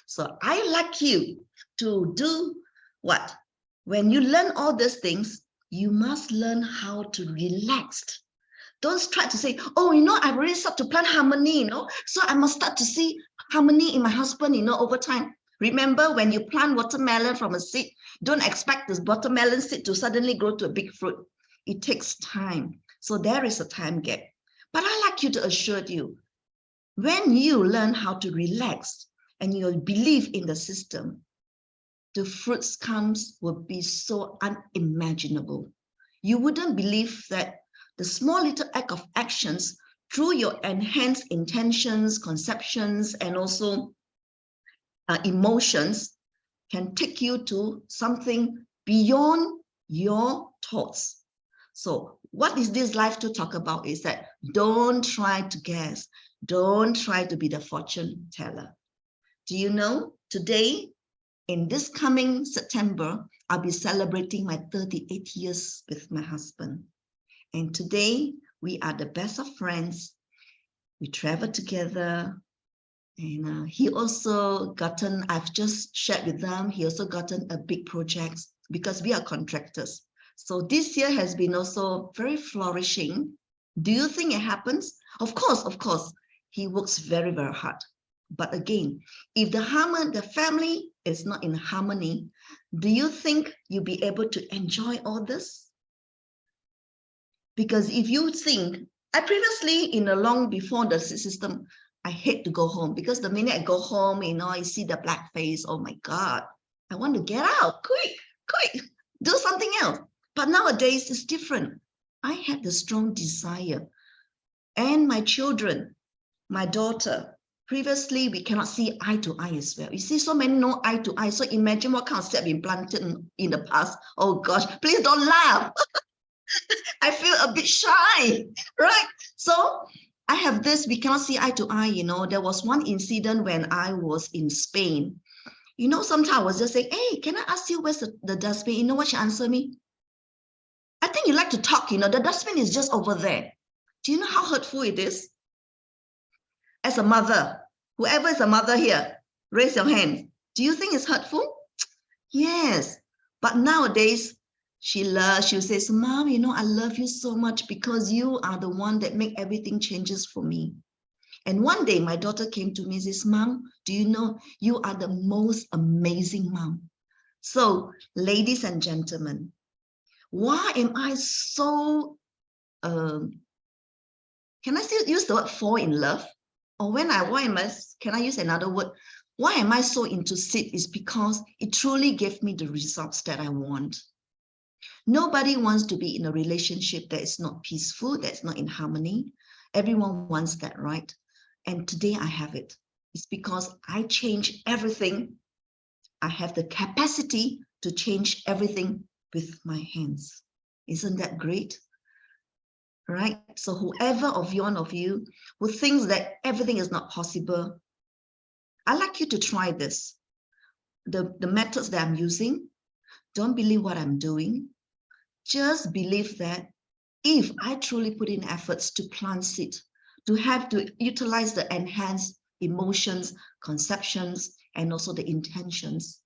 So I like you to do what? When you learn all these things, you must learn how to relax. Don't try to say, oh, I've already started to plant harmony, so I must start to see harmony in my husband, over time. Remember, when you plant watermelon from a seed, don't expect this watermelon seed to suddenly grow to a big fruit. It takes time. So there is a time gap. But I like you to assure you, when you learn how to relax and you believe in the system, the fruits will be so unimaginable. You wouldn't believe that the small little act of actions through your enhanced intentions, conceptions, and also emotions can take you to something beyond your thoughts. So what is this life to talk about is that don't try to guess. Don't try to be the fortune teller. Do you know, today, in this coming September, I'll be celebrating my 38 years with my husband. And today, we are the best of friends. We travel together. And he also gotten, I've just shared with them, he also gotten a big project because we are contractors. So this year has been also very flourishing. Do you think it happens? Of course, he works very, very hard. But again, if the family is not in harmony, do you think you'll be able to enjoy all this? Because if you think, I previously, long before the system, I hate to go home because the minute I go home, I see the black face. Oh my God, I want to get out, quick, do something else. But nowadays it's different. I had the strong desire. And my children, my daughter, previously we cannot see eye to eye as well. You see so many no eye to eye. So imagine what kind of step been planted in the past. Oh gosh, please don't laugh. I feel a bit shy, right? So I have this, we cannot see eye to eye, There was one incident when I was in Spain. Sometimes I was just saying, hey, can I ask you where's the dustbin? You know what she answered me? I think you like to talk, the dustbin is just over there. Do you know how hurtful it is? As a mother, whoever is a mother here, raise your hand. Do you think it's hurtful? Yes. But nowadays, she says, Mom, I love you so much because you are the one that make everything changes for me. And one day my daughter came to me and says, Mom, do you know you are the most amazing mom? So, ladies and gentlemen, why am I so, can I still use the word fall in love? Or can I use another word? Why am I so into SIP is because it truly gave me the results that I want. Nobody wants to be in a relationship that is not peaceful, that's not in harmony. Everyone wants that, right? And today I have it. It's because I change everything. I have the capacity to change everything with my hands. Isn't that great? Right? So whoever one of you who thinks that everything is not possible, I'd like you to try this. The methods that I'm using, don't believe what I'm doing. Just believe that if I truly put in efforts to plant seed, to have to utilize the enhanced emotions, conceptions, and also the intentions,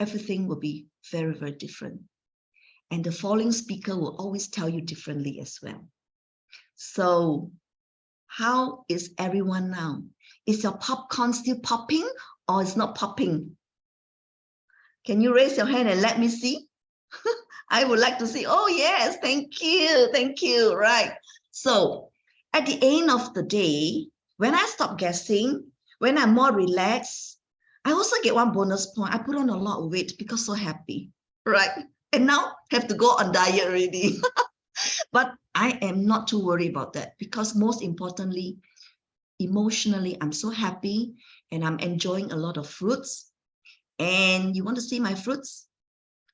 everything will be very, very different. And the following speaker will always tell you differently as well. So how is everyone now? Is your popcorn still popping or it's not popping? Can you raise your hand and let me see? I would like to see. Oh, yes. Thank you. Right. So at the end of the day, when I stop guessing, when I'm more relaxed, I also get one bonus point. I put on a lot of weight because so happy. Right. And now have to go on diet already. But I am not too worried about that because most importantly, emotionally, I'm so happy and I'm enjoying a lot of fruits. And you want to see my fruits?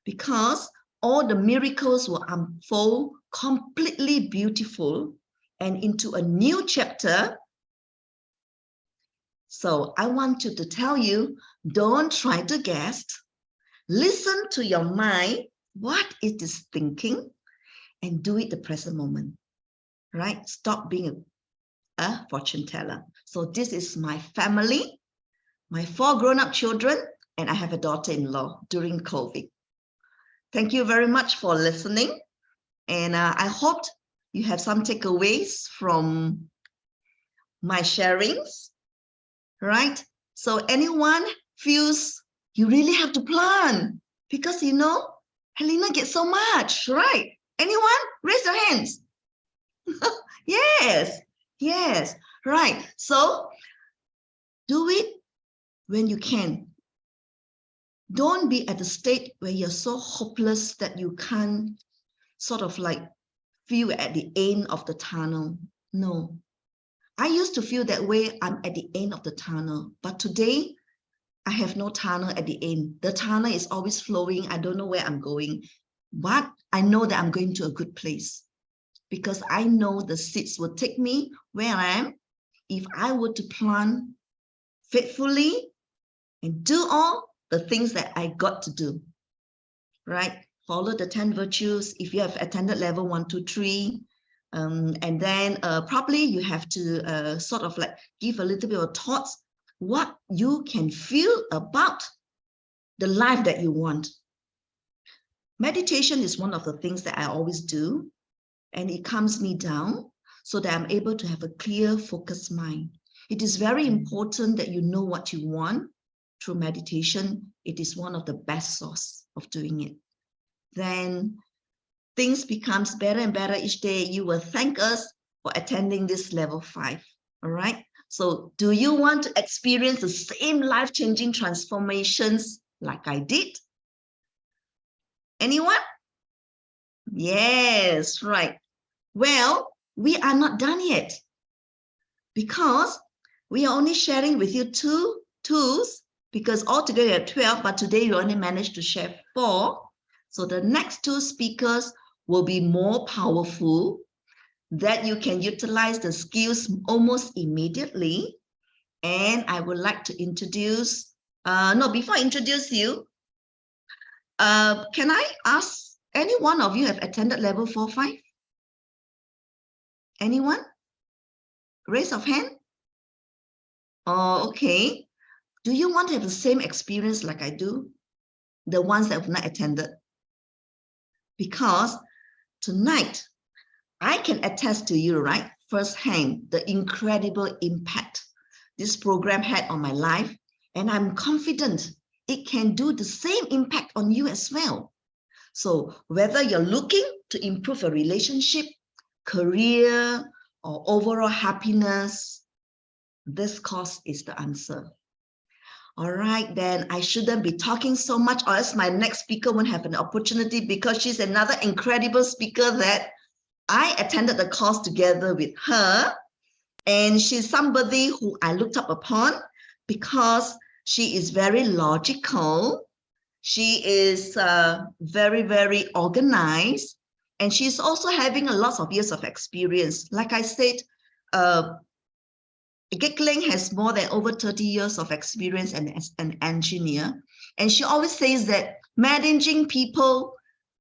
Because all the miracles will unfold completely beautiful and into a new chapter. So I want to tell you, don't try to guess. Listen to your mind. What it is thinking? And do it the present moment, right? Stop being a fortune teller. So this is my family, my 4 grown-up children, and I have a daughter-in-law during COVID. Thank you very much for listening. And I hope you have some takeaways from my sharings, right? So anyone feels you really have to plan because, Helena gets so much, right? Anyone? Raise your hands. Yes, right. So do it when you can. Don't be at the state where you're so hopeless that you can't sort of like feel at the end of the tunnel. No. I used to feel that way. I'm at the end of the tunnel. But today, I have no tunnel at the end. The tunnel is always flowing. I don't know where I'm going. But I know that I'm going to a good place because I know the seeds will take me where I am if I were to plant faithfully and do all the things that I got to do, right? Follow the 10 virtues. If you have attended level 1, 2, 3, and then probably you have to sort of like give a little bit of thoughts. what you can feel about the life that you want. Meditation is one of the things that I always do, and it calms me down so that I'm able to have a clear, focused mind. It is very important that you know what you want through meditation. It is one of the best source of doing it. Then things becomes better and better each day. You will thank us for attending this level 5. All right. So do you want to experience the same life-changing transformations like I did? Anyone? Yes, right. Well, we are not done yet because we are only sharing with you 2 tools, because altogether you have 12, but today you only managed to share 4. So the next 2 speakers will be more powerful, that you can utilize the skills almost immediately. And I would like to introduce, before I introduce you, can I ask, any one of you have attended level 4, 5? Anyone? Raise of hand. Oh, okay. Do you want to have the same experience like I do? The ones that have not attended? Because tonight, I can attest to you, right, firsthand, the incredible impact this program had on my life. And I'm confident it can do the same impact on you as well. So whether you're looking to improve a relationship, career, or overall happiness, this course is the answer. All right, then I shouldn't be talking so much, or else my next speaker won't have an opportunity, because she's another incredible speaker that I attended the course together with her. And she's somebody who I looked up upon because she is very logical. She is very, very organized. And she's also having a lot of years of experience. Like I said, Gekling has more than over 30 years of experience as an engineer. And she always says that managing people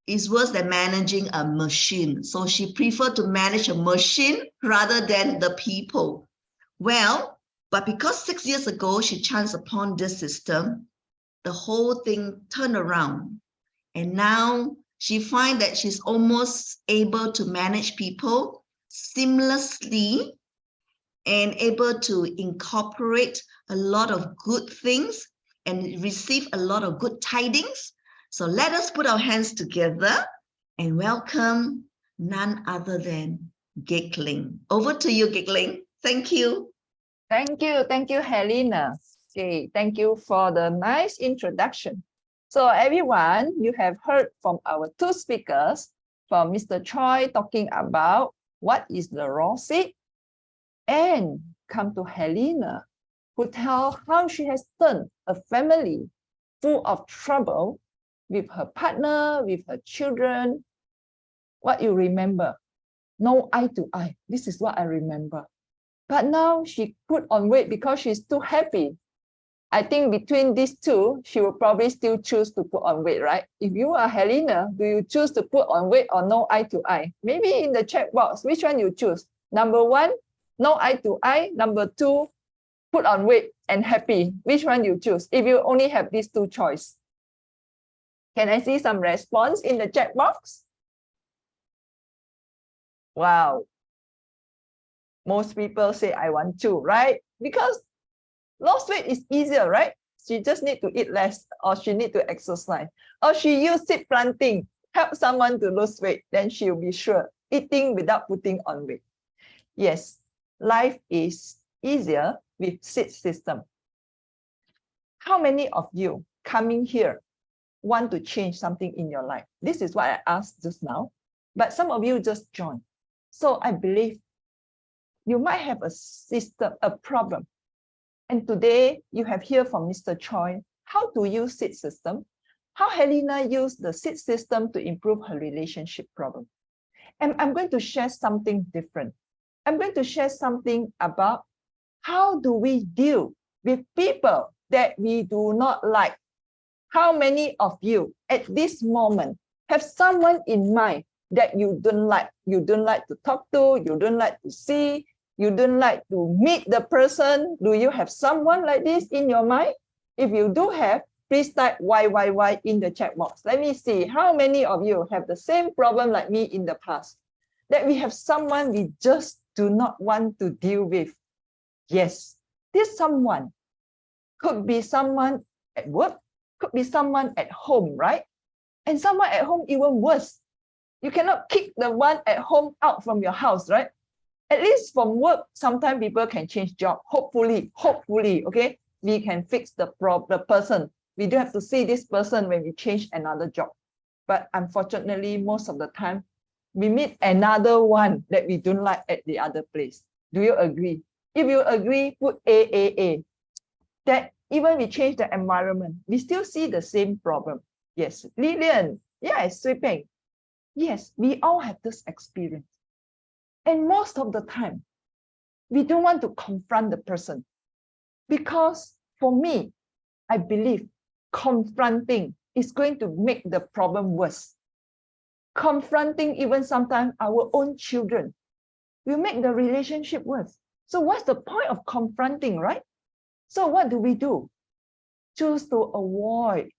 is worse than managing a machine. So she preferred to manage a machine rather than the people. Well, but because 6 years ago, she chanced upon this system, the whole thing turned around. And now she finds that she's almost able to manage people seamlessly and able to incorporate a lot of good things and receive a lot of good tidings. So let us put our hands together and welcome none other than Gekling. Over to you, Gekling. Thank you. Thank you, Helena. Okay, thank you for the nice introduction. So everyone, you have heard from our 2 speakers, from Mr. Choi talking about what is the raw seed, and come to Helena, who tell how she has turned a family full of trouble with her partner, with her children. What you remember? No eye to eye. This is what I remember. But now she put on weight because she's too happy. I think between these 2, she will probably still choose to put on weight, right? If you are Helena, do you choose to put on weight or no eye to eye? Maybe in the chat box, which one you choose? Number 1, no eye to eye. Number 2, put on weight and happy. Which one you choose if you only have these 2 choices? Can I see some response in the chat box? Wow. Most people say I want to, right? Because lost weight is easier, right? She just need to eat less, or she need to exercise, or she use seed planting, help someone to lose weight, then she'll be sure eating without putting on weight. Yes, life is easier with seed system. How many of you coming here want to change something in your life? This is what I asked just now, but some of you just joined. So I believe you might have a system, a problem. And today you have heard from Mr. Choi how to use seed system, how Helena used the seed system to improve her relationship problem. And I'm going to share something different. I'm going to share something about how do we deal with people that we do not like. How many of you at this moment have someone in mind that you don't like to talk to, you don't like to see, You don't like to meet the person. Do you have someone like this in your mind? If you do have, please type YYY in the chat box. Let me see how many of you have the same problem like me in the past, that we have someone we just do not want to deal with. Yes, this someone could be someone at work, could be someone at home, right? And someone at home even worse. You cannot kick the one at home out from your house, right? At least from work, sometimes people can change job. Hopefully, okay, we can fix the person. We don't have to see this person when we change another job. But unfortunately, most of the time, we meet another one that we don't like at the other place. Do you agree? If you agree, put A. That even we change the environment, we still see the same problem. Yes, Lillian, yes, Sweeping. Yes, we all have this experience. And most of the time, we don't want to confront the person. Because for me, I believe confronting is going to make the problem worse. Confronting even sometimes our own children will make the relationship worse. So what's the point of confronting, right? So what do? Choose to avoid.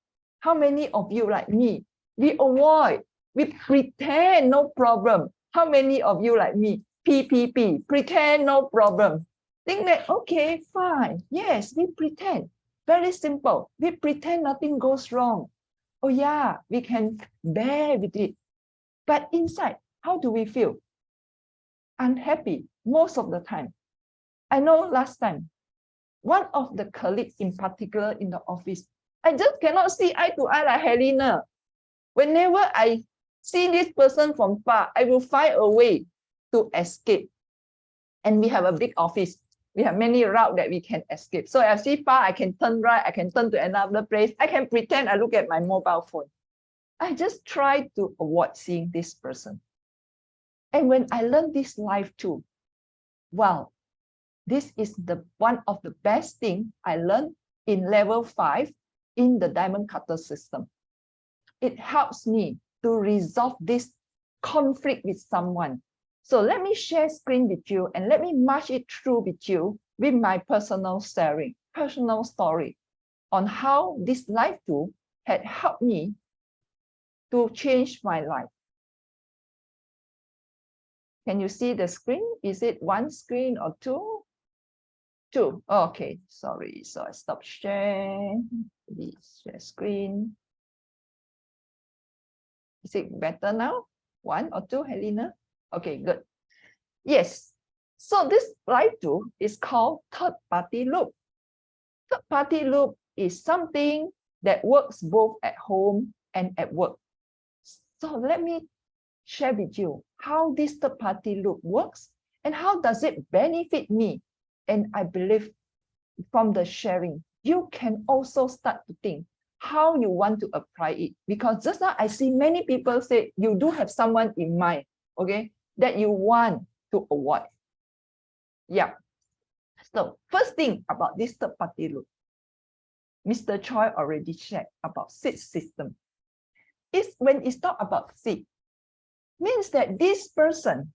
How many of you like me? We avoid. We pretend no problem. How many of you like me? PPP, pretend no problem. Think that, okay, fine. Yes, we pretend. Very simple. We pretend nothing goes wrong. Oh yeah, we can bear with it. But inside, how do we feel? Unhappy most of the time. I know last time, one of the colleagues in particular in the office, I just cannot see eye to eye like Helena. Whenever I see this person from far, I will find a way to escape. And we have a big office. We have many routes that we can escape. So I see far, I can turn right, I can turn to another place. I can pretend I look at my mobile phone. I just try to avoid seeing this person. And when I learned this life too, wow, this is one of the best things I learned in level 5 in the Diamond Cutter system. It helps me to resolve this conflict with someone. So let me share screen with you and let me march it through with you with my personal sharing, personal story on how this life tool had helped me to change my life. Can you see the screen? Is it one screen or two? Two. Okay, sorry. So I stop sharing. Please share screen. Is it better now? One or two, Helena? Okay, good. Yes. So this life tool is called third-party loop. Third-party loop is something that works both at home and at work. So let me share with you how this third-party loop works and how does it benefit me. And I believe from the sharing, you can also start to think how you want to apply it. Because just now I see many people say you do have someone in mind, okay, that you want to avoid. Yeah. So first thing about this third-party loop, Mr. Choi already shared about seed system. It's when it's talk about seed, means that this person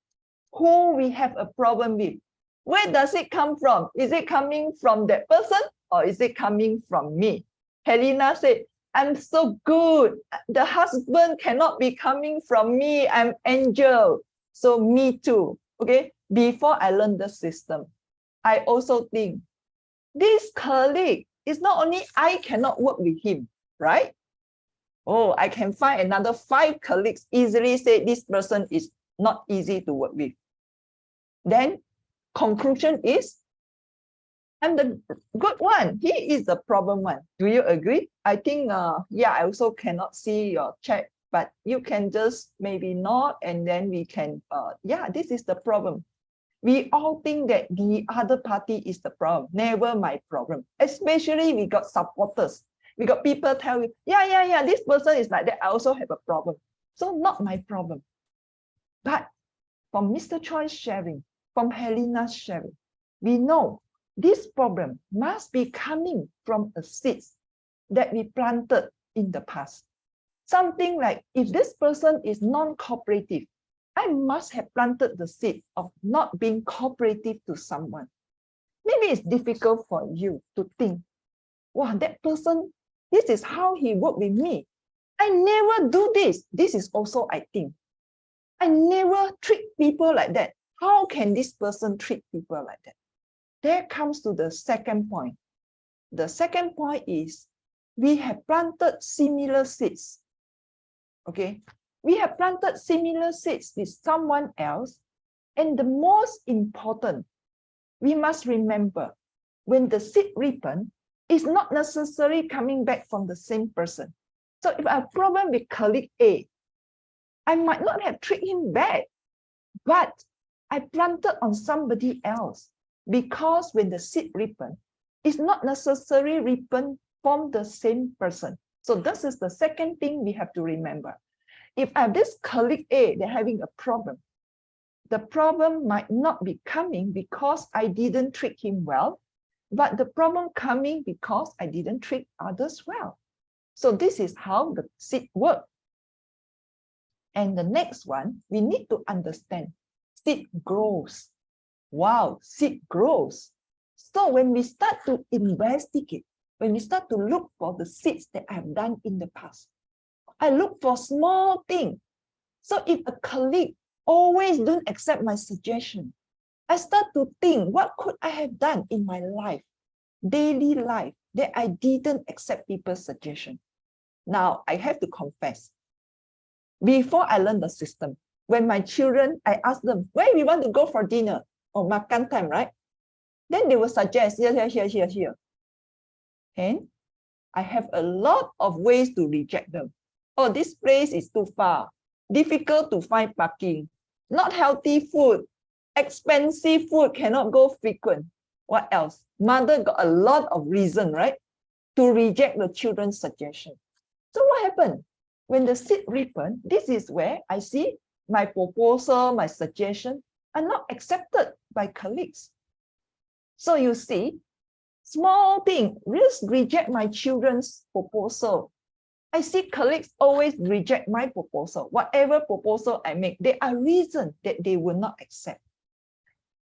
who we have a problem with, where does it come from? Is it coming from that person or is it coming from me? Helena said, I'm so good. The husband cannot be coming from me. I'm angel. So me too. Okay. Before I learned the system, I also think this colleague is not only I cannot work with him, right? Oh, I can find another 5 colleagues easily say this person is not easy to work with. Then conclusion is, I'm the good one. He is the problem one. Do you agree? I think, yeah, I also cannot see your chat, but you can just maybe nod and then we can, yeah, this is the problem. We all think that the other party is the problem, never my problem. Especially we got supporters. We got people tell you, yeah, this person is like that. I also have a problem. So not my problem. But from Mr. Choi's sharing, from Helena's sharing, we know this problem must be coming from a seed that we planted in the past. Something like if this person is non-cooperative, I must have planted the seed of not being cooperative to someone. Maybe it's difficult for you to think, wow, that person, this is how he worked with me. I never do this. This is also, I think. I never treat people like that. How can this person treat people like that? There comes to the second point. The second point is we have planted similar seeds. Okay, we have planted similar seeds with someone else. And the most important, we must remember when the seed ripen, it's not necessarily coming back from the same person. So if I have a problem with colleague A, I might not have treated him bad, but I planted on somebody else, because when the seed ripen, it's not necessarily ripen from the same person. So this is the second thing we have to remember. If I have this colleague A, they're having a problem. The problem might not be coming because I didn't treat him well, but the problem coming because I didn't treat others well. So this is how the seed works. And the next one, we need to understand, seed grows. Wow, seed grows. So when we start to investigate, when we start to look for the seeds that I have done in the past, I look for small things. So if a colleague always don't accept my suggestion, I start to think, what could I have done in my life, daily life, that I didn't accept people's suggestion? Now, I have to confess, before I learned the system, when my children, I ask them, where we want to go for dinner? Or makan time, right? Then they will suggest, here. And I have a lot of ways to reject them. Oh, this place is too far, difficult to find parking, not healthy food, expensive food, cannot go frequent. What else? Mother got a lot of reason, right, to reject the children's suggestion. So what happened? When the seed ripen, this is where I see my proposal, my suggestion are not accepted by colleagues. So you see, small thing, just reject my children's proposal. I see colleagues always reject my proposal. Whatever proposal I make, there are reasons that they will not accept.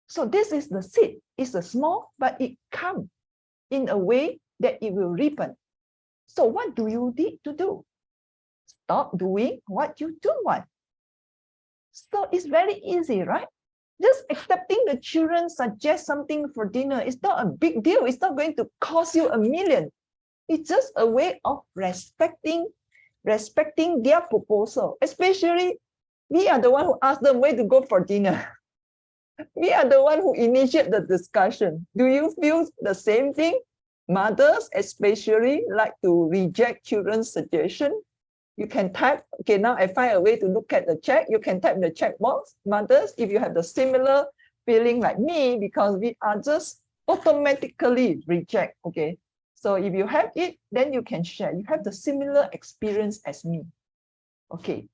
So this is the seed. It's a small, but it comes in a way that it will ripen. So what do you need to do? Stop doing what you do want. So it's very easy, right? Just accepting the children suggest something for dinner is not a big deal. It's not going to cost you $1 million. It's just a way of respecting their proposal. Especially, we are the one who asked them where to go for dinner. We are the one who initiate the discussion. Do you feel the same thing? Mothers especially like to reject children's suggestion. You can type, okay, now I find a way to look at the chat. You can type in the chat box. Mothers, if you have the similar feeling like me, because we are just automatically reject, okay? So if you have it, then you can share. You have the similar experience as me. Okay.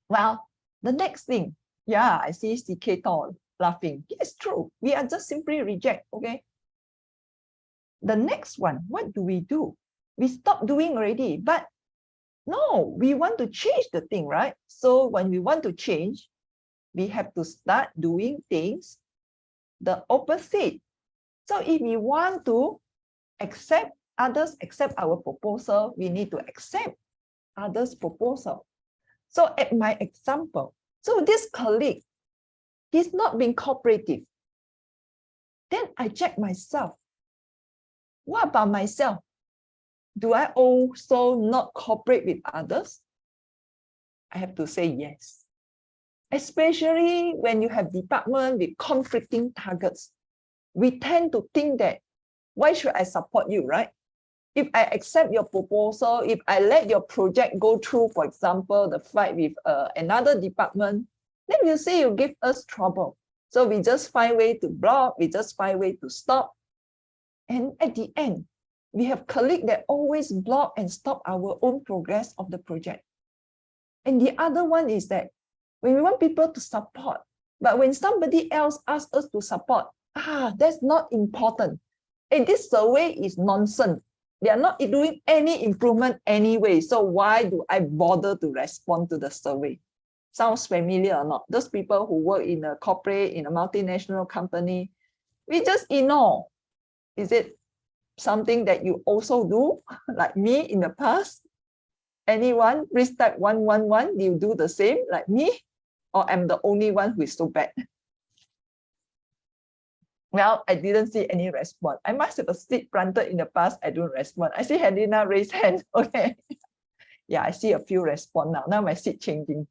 Well, the next thing, yeah, I see CK Tall laughing. Yes, true. We are just simply reject, okay? The next one, what do? We stop doing already, but no, we want to change the thing, right? So when we want to change, we have to start doing things the opposite. So if we want to accept others, accept our proposal, we need to accept others' proposal. So at my example, so this colleague, he's not being cooperative. Then I check myself. What about myself? Do I also not cooperate with others? I have to say yes. Especially when you have department with conflicting targets. We tend to think that, why should I support you, right? If I accept your proposal, if I let your project go through, for example, the fight with another department, then you say you give us trouble. So we just find way to block, we just find way to stop. And at the end, we have colleagues that always block and stop our own progress of the project. And the other one is that when we want people to support, but when somebody else asks us to support, that's not important. And this survey is nonsense. They are not doing any improvement anyway. So why do I bother to respond to the survey? Sounds familiar or not? Those people who work in a corporate, in a multinational company, we just ignore. Is it something that you also do, like me in the past? Anyone? Please type 111. Do you do the same like me? Or I'm the only one who is so bad? Well, I didn't see any response. I must have a seed planted in the past. I don't respond. I see Helena raise hand. Okay. Yeah, I see a few respond now. Now my seed changing.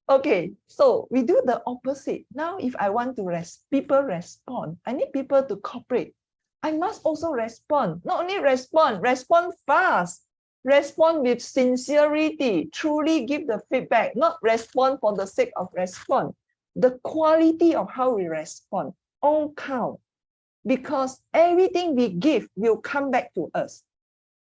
Okay, so we do the opposite. Now, if I want to people respond, I need people to cooperate. I must also respond. Not only respond fast. Respond with sincerity. Truly give the feedback, not respond for the sake of respond. The quality of how we respond all count, because everything we give will come back to us.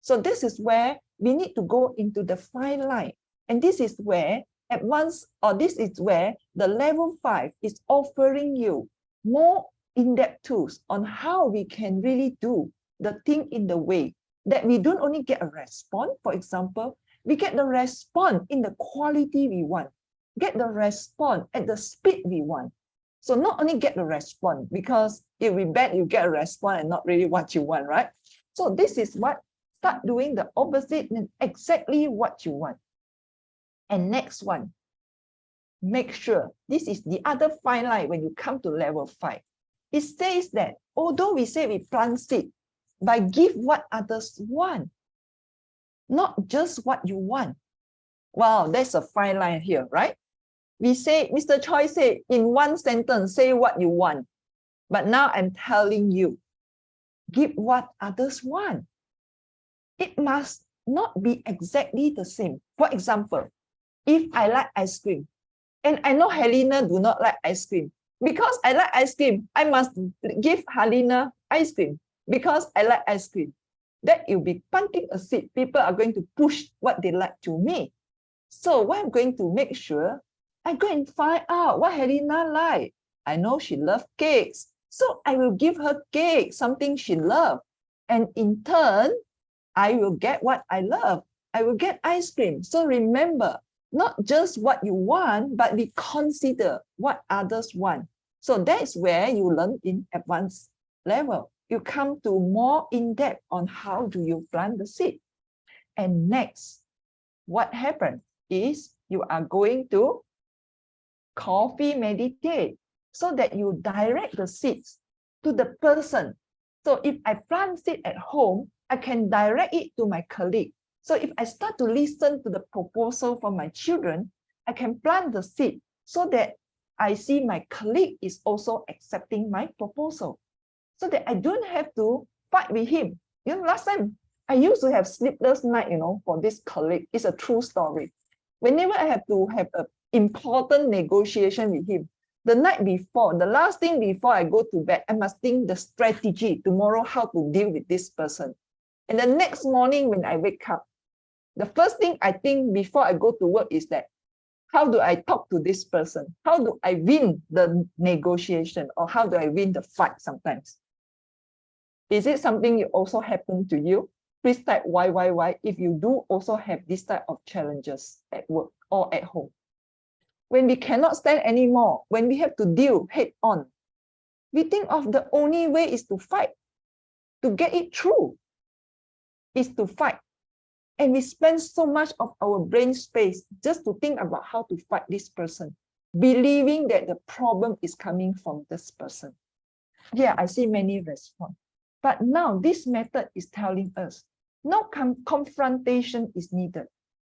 So this is where we need to go into the fine line. And this is where this is where the level 5 is offering you more in-depth tools on how we can really do the thing in the way that we don't only get a response. For example, we get the response in the quality we want, get the response at the speed we want. So not only get the response, because it will be bad you get a response and not really what you want, right? So this is what, start doing the opposite and exactly what you want. And next one, make sure, this is the other fine line when you come to level 5. It says that although we say we plant seed, but give what others want, not just what you want. Wow, that's a fine line here, right? We say, Mr. Choi said, in one sentence, say what you want. But now I'm telling you, give what others want. It must not be exactly the same. For example, if I like ice cream, and I know Helena do not like ice cream, because I like ice cream, I must give Helena ice cream because I like ice cream. That will be planting a seed. People are going to push what they like to me. So what I'm going to make sure, I go and find out what Helena like. I know she loves cakes, so I will give her cake, something she loves. And in turn, I will get what I love. I will get ice cream. So remember, not just what you want, but we consider what others want. So that's where you learn in advanced level. You come to more in-depth on how do you plant the seed. And next, what happens is you are going to coffee meditate so that you direct the seeds to the person. So if I plant seed at home, I can direct it to my colleague. So if I start to listen to the proposal from my children, I can plant the seed so that I see my colleague is also accepting my proposal, so that I don't have to fight with him. You know, last time I used to have sleepless night, for this colleague. It's a true story. Whenever I have to have an important negotiation with him, the night before, the last thing before I go to bed, I must think the strategy tomorrow, how to deal with this person. And the next morning when I wake up, the first thing I think before I go to work is that, how do I talk to this person? How do I win the negotiation, or how do I win the fight sometimes? Is it something you also happen to you? Please type YYY if you do also have this type of challenges at work or at home. When we cannot stand anymore, when we have to deal head on, we think of the only way is to fight, to get it through, is to fight. And we spend so much of our brain space just to think about how to fight this person, believing that the problem is coming from this person. Yeah, I see many response. But now this method is telling us no confrontation is needed.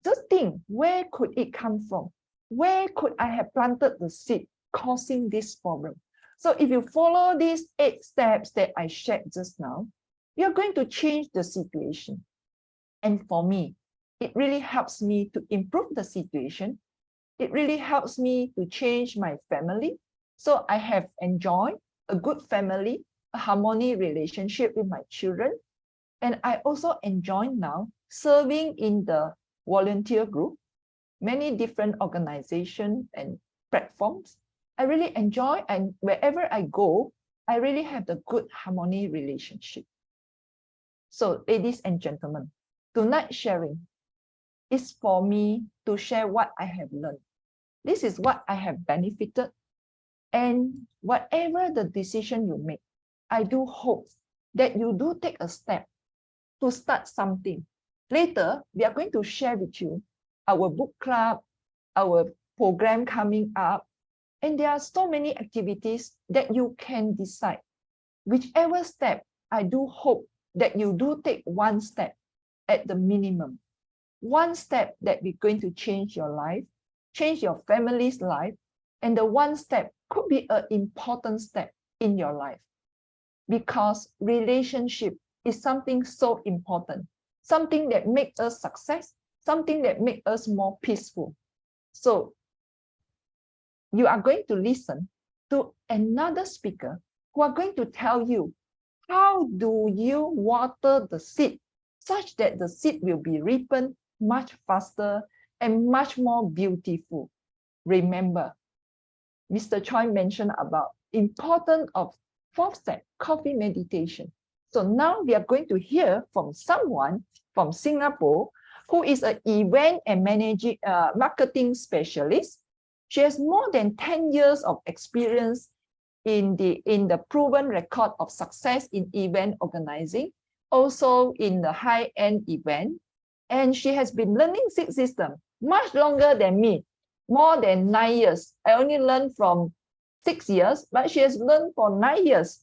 Just think, where could it come from? Where could I have planted the seed causing this problem? So if you follow these 8 steps that I shared just now, you're going to change the situation. And for me, it really helps me to improve the situation. It really helps me to change my family. So I have enjoyed a good family, a harmony relationship with my children. And I also enjoy now serving in the volunteer group, many different organizations and platforms. I really enjoy, and wherever I go, I really have the good harmony relationship. So ladies and gentlemen, tonight sharing is for me to share what I have learned. This is what I have benefited. And whatever the decision you make, I do hope that you do take a step to start something. Later, we are going to share with you our book club, our program coming up, and there are so many activities that you can decide. Whichever step, I do hope that you do take one step at the minimum. One step that we're going to change your life, change your family's life, and the one step could be an important step in your life. Because relationship is something so important, something that makes us success, something that makes us more peaceful. So you are going to listen to another speaker who are going to tell you, how do you water the seed such that the seed will be ripened much faster and much more beautiful. Remember, Mr. Choi mentioned about importance of fourth step, coffee meditation. So now we are going to hear from someone from Singapore who is an event and marketing specialist. She has more than 10 years of experience in the proven record of success in event organizing, also in the high-end event. And she has been learning Six System much longer than me, more than 9 years. I only learned from 6 years, but she has learned for 9 years.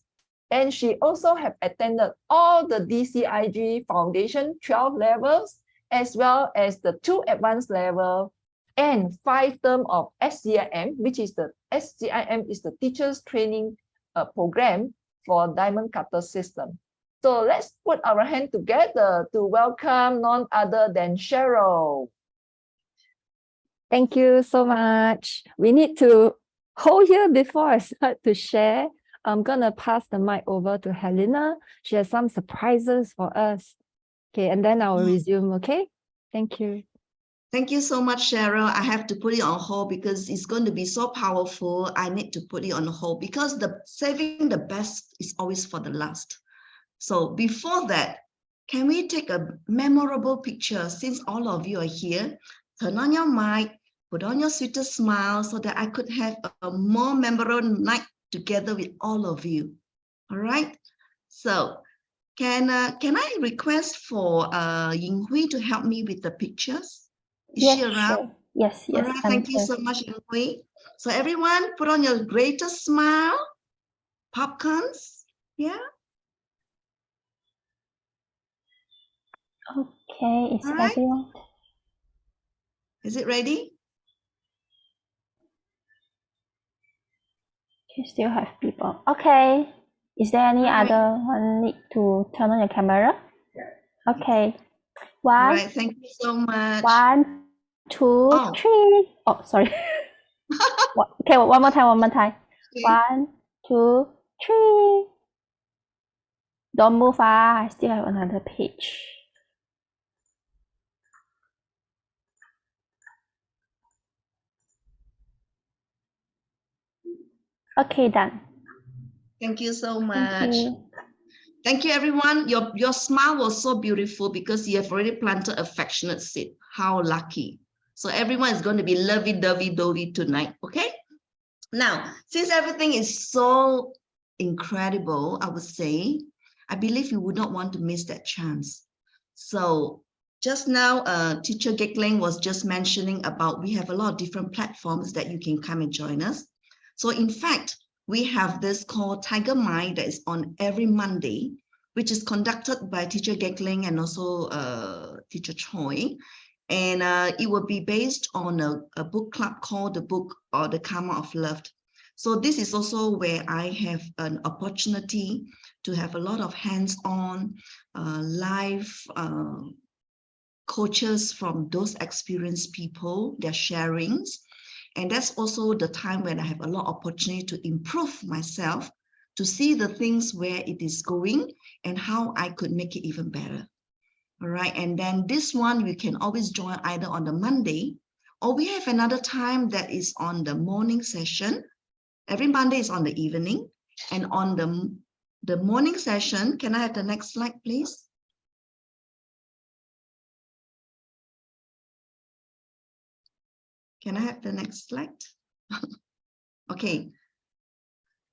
And she also have attended all the DCIG Foundation 12 levels, as well as the 2 advanced level and 5 term of SCIM, which is the SCIM is the teachers training program for Diamond Cutter system. So let's put our hand together to welcome none other than Cheryl. Thank you so much. We need to hold here before I start to share. I'm gonna pass the mic over to Helena. She has some surprises for us. Okay, and then I will resume, okay? Thank you. Thank you so much, Cheryl. I have to put it on hold because it's going to be so powerful. I need to put it on hold because saving the best is always for the last. So before that, can we take a memorable picture since all of you are here? Turn on your mic, put on your sweetest smile so that I could have a more memorable night together with all of you. All right. So can I request for Ying Hui to help me with the pictures? Is she around? Sure. Yes, All right, thank you so much, Ying Hui. So everyone, put on your greatest smile. Popcorns, yeah. Okay, it's All right. everyone. Is it ready? You still have people. Okay. Is there any All right. other one need to turn on your camera? Okay. All One, right, thank you so much. 1, 2, Oh. 3. Oh, sorry. Okay, one more time. Okay. 1, 2, 3. Don't move. I still have another page. Okay, done. Thank you so Thank much. you. Thank you, everyone. Your smile was so beautiful because you have already planted affectionate seed. How lucky. So everyone is going to be lovey-dovey tonight, okay? Now, since everything is so incredible, I would say, I believe you would not want to miss that chance. So just now, Teacher Gekling was just mentioning about we have a lot of different platforms that you can come and join us. So in fact, we have this called Tiger Mind that is on every Monday, which is conducted by Teacher Gekling and also Teacher Choi. And it will be based on a book club called The Book or The Karma of Love. So this is also where I have an opportunity to have a lot of hands-on live coaches from those experienced people, their sharings. And that's also the time when I have a lot of opportunity to improve myself, to see the things where it is going and how I could make it even better. All right, and then this one, you can always join either on the Monday, or we have another time that is on the morning session. Every Monday is on the evening, and on the morning session, can I have the next slide, please? Can I have the next slide? Okay.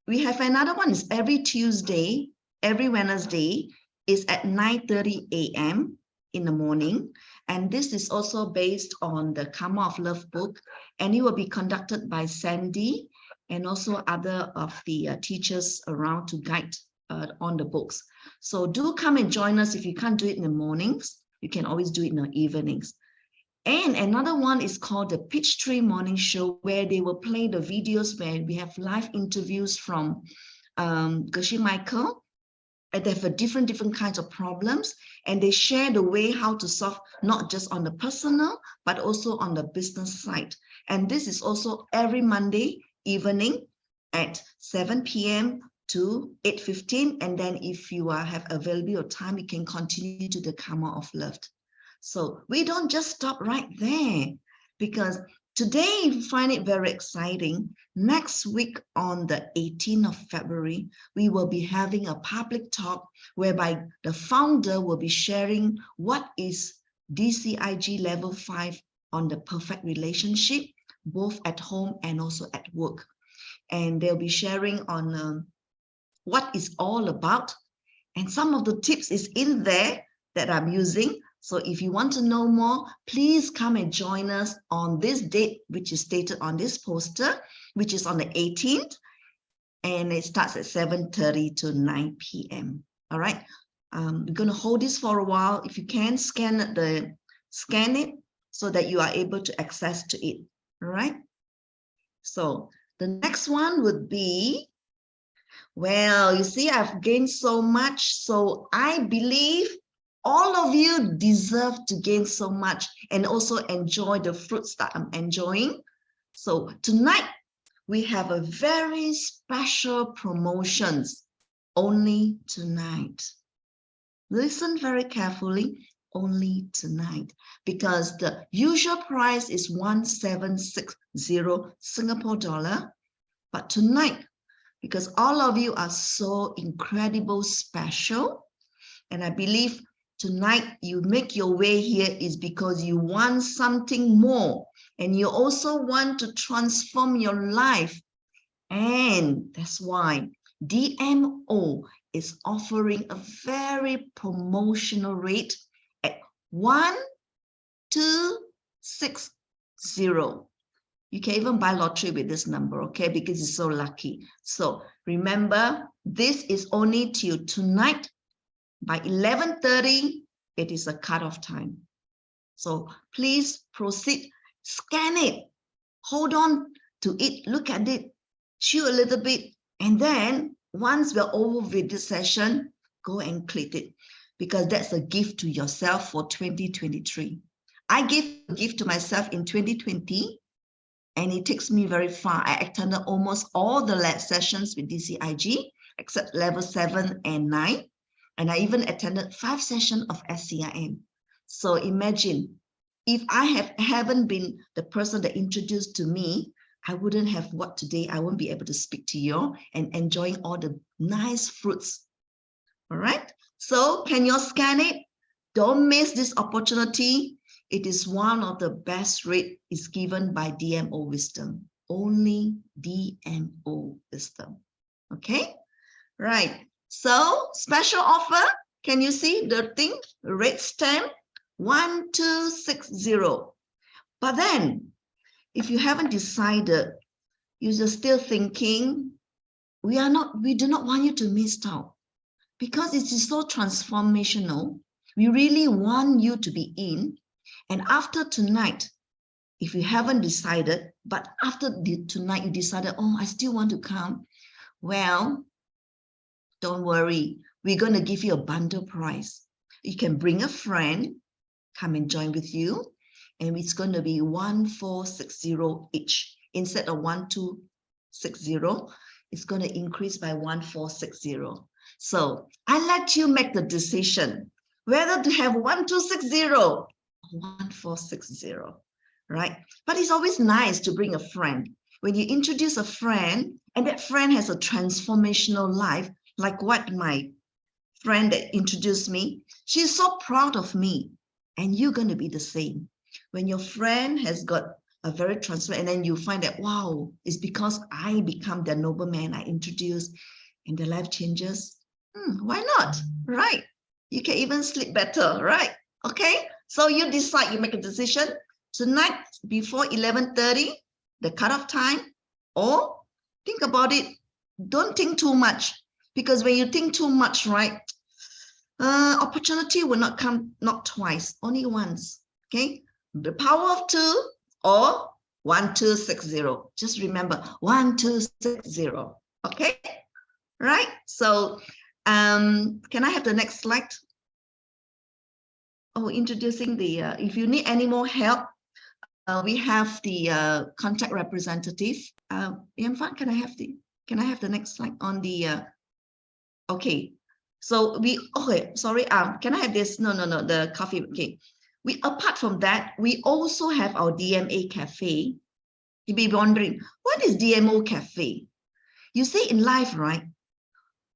We have another one. Is every Tuesday, every Wednesday is at 9:30 a.m. in the morning. And this is also based on the Karma of Love book. And it will be conducted by Sandy and also other of the teachers around to guide on the books. So do come and join us. If you can't do it in the mornings, you can always do it in the evenings. And another one is called the Peachtree Morning Show, where they will play the videos where we have live interviews from Geshe Michael. And they have different kinds of problems, and they share the way how to solve, not just on the personal, but also on the business side. And this is also every Monday evening at 7 p.m. to 8:15. And then if you have available time, you can continue to the Karma of Love. So we don't just stop right there, because today you find it very exciting. Next week on the 18th of February, we will be having a public talk whereby the founder will be sharing what is DCIG level 5 on the perfect relationship, both at home and also at work. And they'll be sharing on what it's all about. And some of the tips is in there that I'm using. So if you want to know more, please come and join us on this date, which is stated on this poster, which is on the 18th. And it starts at 7:30 to 9 p.m. All right. We're going to hold this for a while. If you can, scan it so that you are able to access to it. All right. So the next one would be, well, you see, I've gained so much. So I believe all of you deserve to gain so much and also enjoy the fruits that I'm enjoying. So tonight, we have a very special promotions only tonight. Listen very carefully, only tonight, because the usual price is 1,760 Singapore dollar. But tonight, because all of you are so incredible special, and I believe tonight you make your way here is because you want something more, and you also want to transform your life. And that's why DMO is offering a very promotional rate at 1,260. You can even buy lottery with this number, okay? Because it's so lucky. So remember, this is only till tonight. By 11:30, it is a cutoff time. So please proceed, scan it, hold on to it, look at it, chew a little bit, and then once we're over with this session, go and click it, because that's a gift to yourself for 2023. I gave a gift to myself in 2020, and it takes me very far. I attended almost all the sessions with DCIG, except level 7 and 9. And I even attended 5 sessions of SCIM. So imagine, if I haven't been the person that introduced to me, I wouldn't have what today. I won't be able to speak to you and enjoying all the nice fruits. All right. So can you scan it? Don't miss this opportunity. It is one of the best rate is given by DMO Wisdom. Only DMO Wisdom. Okay. Right. So special offer, can you see the thing, red stamp, 1,260. But then, if you haven't decided, you're still thinking, we do not want you to miss out, because it is so transformational. We really want you to be in. And after tonight, if you haven't decided, but after tonight you decided, oh, I still want to come, well, don't worry, we're going to give you a bundle price. You can bring a friend, come and join with you, and it's going to be 1,460 each. Instead of 1,260, it's going to increase by 1,460. So I let you make the decision whether to have 1,260 or 1,460, right? But it's always nice to bring a friend. When you introduce a friend, and that friend has a transformational life, like what my friend that introduced me, she's so proud of me, and you're going to be the same. When your friend has got are very transparent, and then you find that, wow, it's because I become the nobleman I introduce and the life changes. Why not? Right? You can even sleep better, right? Okay, so you decide, you make a decision tonight before 11:30, the cutoff time, or think about it. Don't think too much, because when you think too much, right, opportunity will not come, not twice, only once. Okay, the power of 2 or 1260. Just remember 1260. Okay, right? So can I have the next slide? Oh, introducing the if you need any more help, we have the contact representative. Yanfan, can I have the next slide on the okay. So sorry, can I have this? No, the coffee. Okay. Apart from that, we also have our DMA Cafe. You'll be wondering, what is DMO Cafe? You see, in life, right,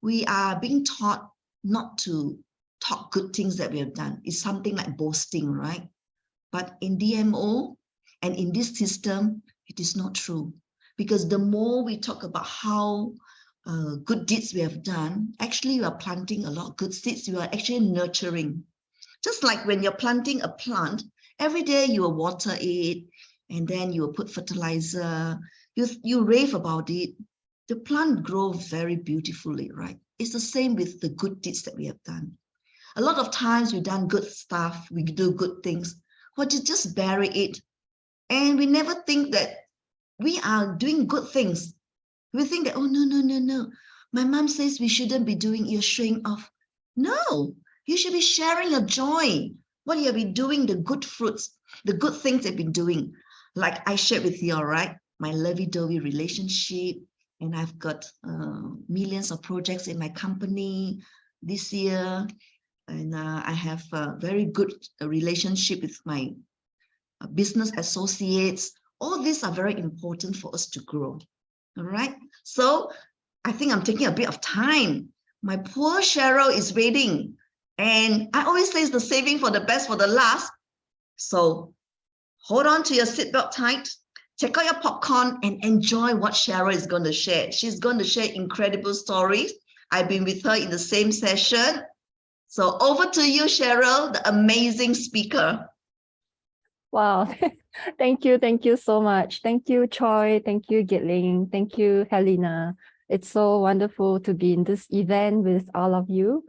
we are being taught not to talk good things that we have done. It's something like boasting, right? But in DMO and in this system, it is not true. Because the more we talk about how good deeds we have done, actually you are planting a lot of good seeds. You are actually nurturing. Just like when you're planting a plant, every day you will water it, and then you will put fertilizer. You rave about it. The plant grows very beautifully, right? It's the same with the good deeds that we have done. A lot of times we've done good stuff, we do good things, but you just bury it. And we never think that we are doing good things. We think that, oh, no. My mom says we shouldn't be doing, you're showing off. No, you should be sharing your joy. What you have been doing, the good fruits, the good things they've been doing. Like I shared with you, all right, my lovey-dovey relationship, and I've got millions of projects in my company this year. And I have a very good relationship with my business associates. All these are very important for us to grow. All right. So I think I'm taking a bit of time. My poor Cheryl is waiting. And I always say it's the saving for the best for the last. So hold on to your seatbelt tight. Check out your popcorn and enjoy what Cheryl is going to share. She's going to share incredible stories. I've been with her in the same session. So over to you, Cheryl, the amazing speaker. Wow. Thank you so much. Thank you, Choi. Thank you, Gitling. Thank you, Helena. It's so wonderful to be in this event with all of you.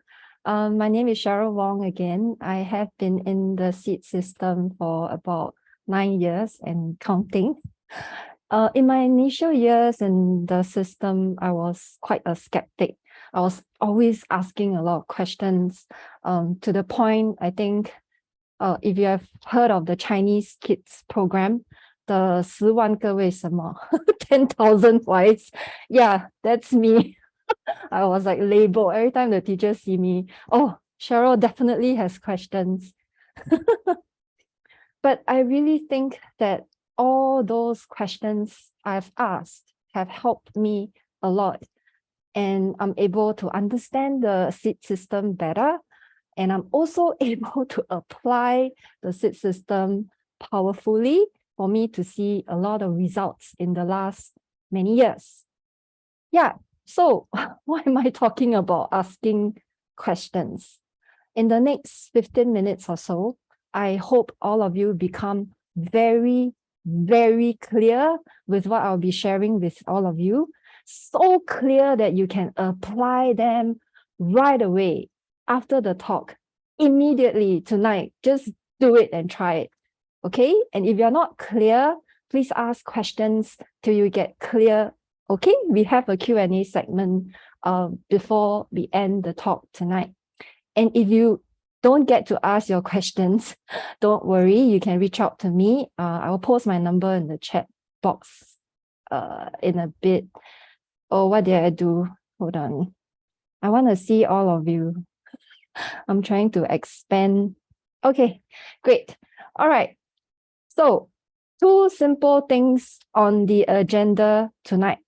My name is Cheryl Wong again. I have been in the seed system for about 9 years and counting. In my initial years in the system, I was quite a skeptic. I was always asking a lot of questions, to the point, I think, if you have heard of the Chinese kids program, the 10万个为什么 10,000 whys. Yeah, that's me. I was like labeled every time the teachers see me. Oh, Cheryl definitely has questions. But I really think that all those questions I've asked have helped me a lot. And I'm able to understand the seed system better. And I'm also able to apply the seed system powerfully for me to see a lot of results in the last many years. Yeah, so why am I talking about asking questions? In the next 15 minutes or so, I hope all of you become very, very clear with what I'll be sharing with all of you. So clear that you can apply them right away after the talk, immediately tonight. Just do it and try it. Okay? And if you're not clear, please ask questions till you get clear. Okay? We have a Q&A segment before we end the talk tonight. And if you don't get to ask your questions, don't worry, you can reach out to me. I will post my number in the chat box in a bit. Oh, what did I do? Hold on. I want to see all of you. I'm trying to expand. Okay, great. All right. So 2 simple things on the agenda tonight.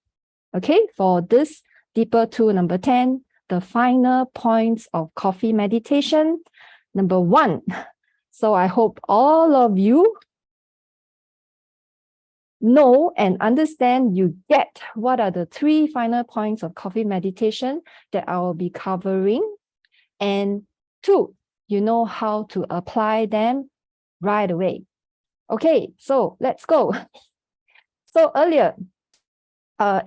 Okay, for this Deeper 2 number 10, the final points of coffee meditation. Number 1. So I hope all of you know and understand, you get what are the 3 final points of coffee meditation that I will be covering. And 2, you know how to apply them right away. Okay, so let's go. So earlier,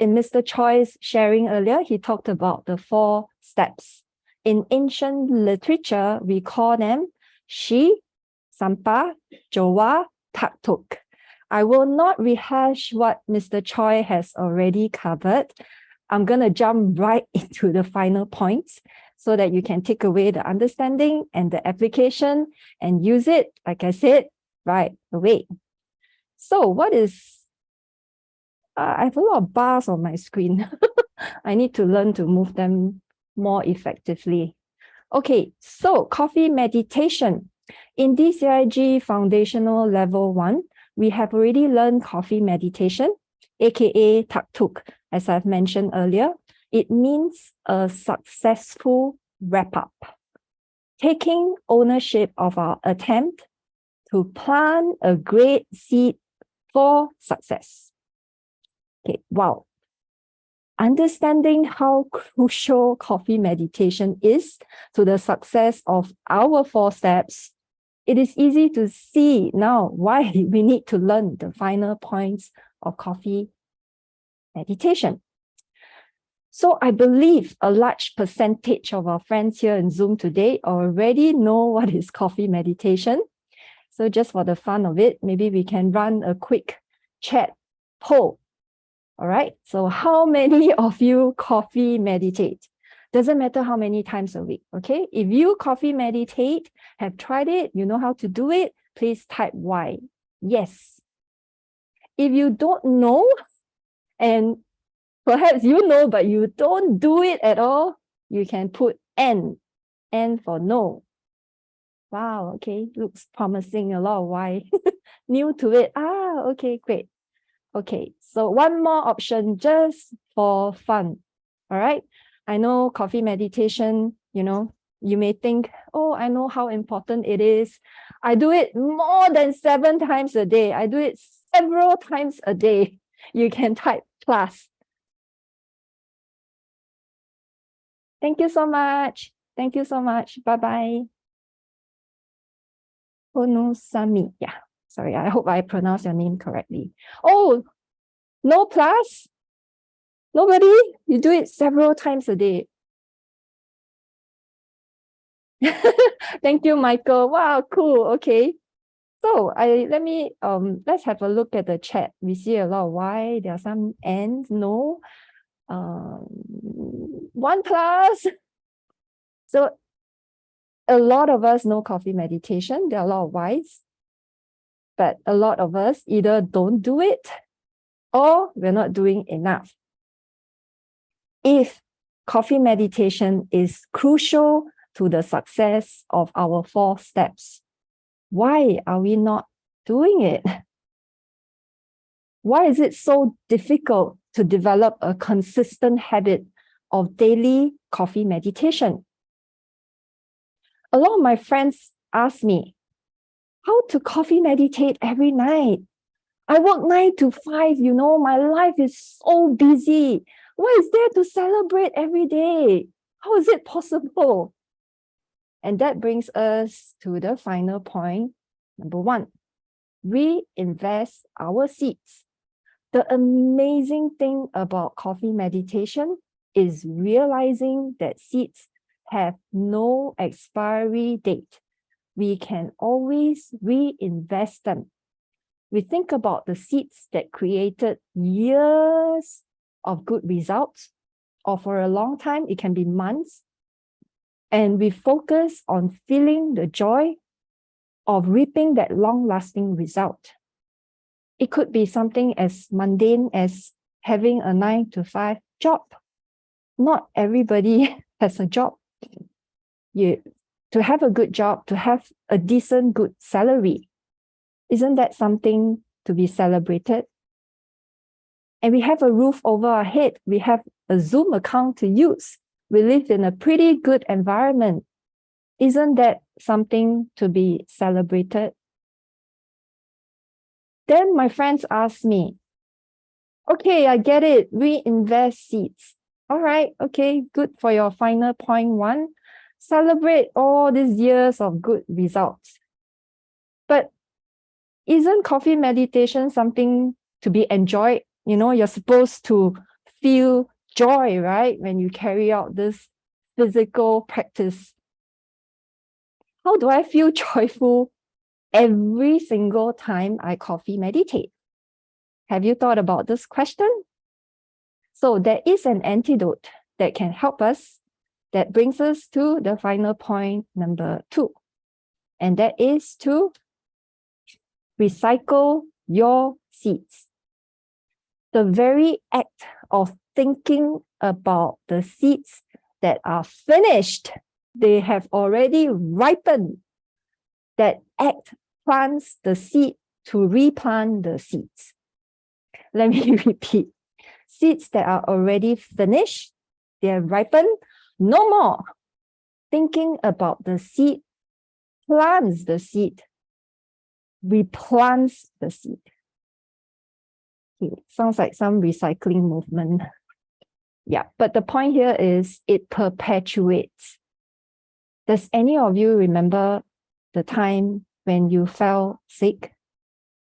in Mr. Choi's sharing earlier, he talked about the 4 steps. In ancient literature, we call them Shi, Sampa, Jowa, Taktuk. I will not rehash what Mr. Choi has already covered. I'm going to jump right into the final points so that you can take away the understanding and the application and use it, like I said, right away. So what is I have a lot of bars on my screen. I need to learn to move them more effectively. Okay, so coffee meditation. In DCIG Foundational Level 1, we have already learned coffee meditation, aka Taktuk, as I've mentioned earlier. It means a successful wrap-up, taking ownership of our attempt to plant a great seed for success. Okay, wow. Understanding how crucial coffee meditation is to the success of our 4 steps, it is easy to see now why we need to learn the final points of coffee meditation. So I believe a large percentage of our friends here in Zoom today already know what is coffee meditation. So just for the fun of it, maybe we can run a quick chat poll. All right, so how many of you coffee meditate? Doesn't matter how many times a week, okay? If you coffee meditate, have tried it, you know how to do it, please type Y. Yes. If you don't know, and perhaps you know, but you don't do it at all, you can put N for no. Wow, okay, looks promising, a lot of Y. New to it, okay, great. Okay, so one more option just for fun, all right? I know coffee meditation, you know, you may think, oh, I know how important it is. I do it more than 7 times a day. I do it several times a day. You can type plus. Thank you so much. Thank you so much. Bye-bye. Honusami, yeah. Sorry, I hope I pronounced your name correctly. Oh, no plus? Nobody? You do it several times a day. Thank you, Michael. Wow, cool. Okay. So let's have a look at the chat. We see a lot of Y. There are some N's, no. 1 plus. So a lot of us know coffee meditation. There are a lot of Y's. But a lot of us either don't do it or we're not doing enough. If coffee meditation is crucial to the success of our 4 steps, why are we not doing it? Why is it so difficult to develop a consistent habit of daily coffee meditation? A lot of my friends ask me, how to coffee meditate every night? I work 9 to 5, you know, my life is so busy. What is there to celebrate every day? How is it possible? And that brings us to the final point. Number 1, reinvest our seeds. The amazing thing about coffee meditation is realizing that seeds have no expiry date. We can always reinvest them. We think about the seeds that created years of good results, or for a long time, it can be months. And we focus on feeling the joy of reaping that long-lasting result. It could be something as mundane as having a 9 to 5 job. Not everybody has a job. To have a good job, to have a decent, good salary, isn't that something to be celebrated? And we have a roof over our head. We have a Zoom account to use. We live in a pretty good environment. Isn't that something to be celebrated? Then my friends asked me, okay, I get it, reinvest seeds. All right, okay, good for your final point 1. Celebrate all these years of good results. But isn't coffee meditation something to be enjoyed? You know, you're supposed to feel joy, right? When you carry out this physical practice. How do I feel joyful every single time I coffee meditate? Have you thought about this question? So there is an antidote that can help us, that brings us to the final point number 2. And that is to recycle your seeds. The very act of thinking about the seeds that are finished, they have already ripened. That act plants the seed to replant the seeds. Let me repeat. Seeds that are already finished, they are ripened, no more. Thinking about the seed plants the seed, replants the seed. Okay, sounds like some recycling movement. Yeah, but the point here is it perpetuates. Does any of you remember the time when you fell sick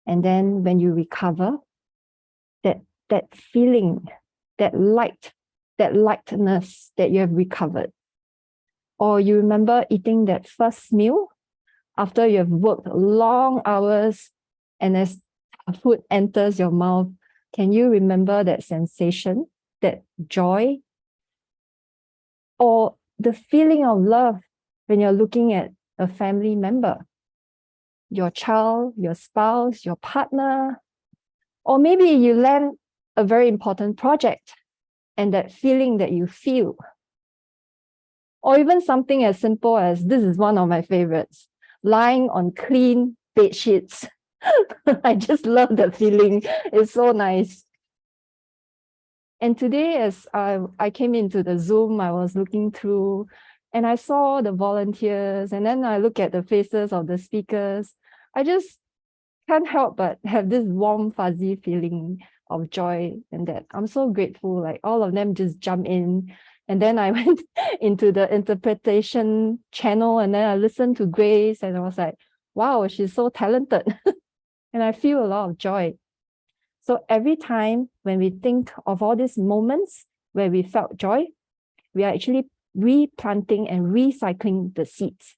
and then when you recover, that feeling, that lightness that you have recovered? Or you remember eating that first meal after you have worked long hours, and as food enters your mouth, can you remember that sensation, that joy? Or the feeling of love when you're looking at a family member, your child, your spouse, your partner, or maybe you land a very important project and that feeling that you feel. Or even something as simple as, this is one of my favorites, lying on clean bed sheets. I just love the feeling. It's so nice. And today, as I came into the Zoom, I was looking through and I saw the volunteers, and then I look at the faces of the speakers. I just can't help but have this warm, fuzzy feeling of joy, and that I'm so grateful, like all of them just jump in. And then I went into the interpretation channel, and then I listened to Grace, and I was like, wow, she's so talented. And I feel a lot of joy. So every time when we think of all these moments where we felt joy, we are actually replanting and recycling the seeds.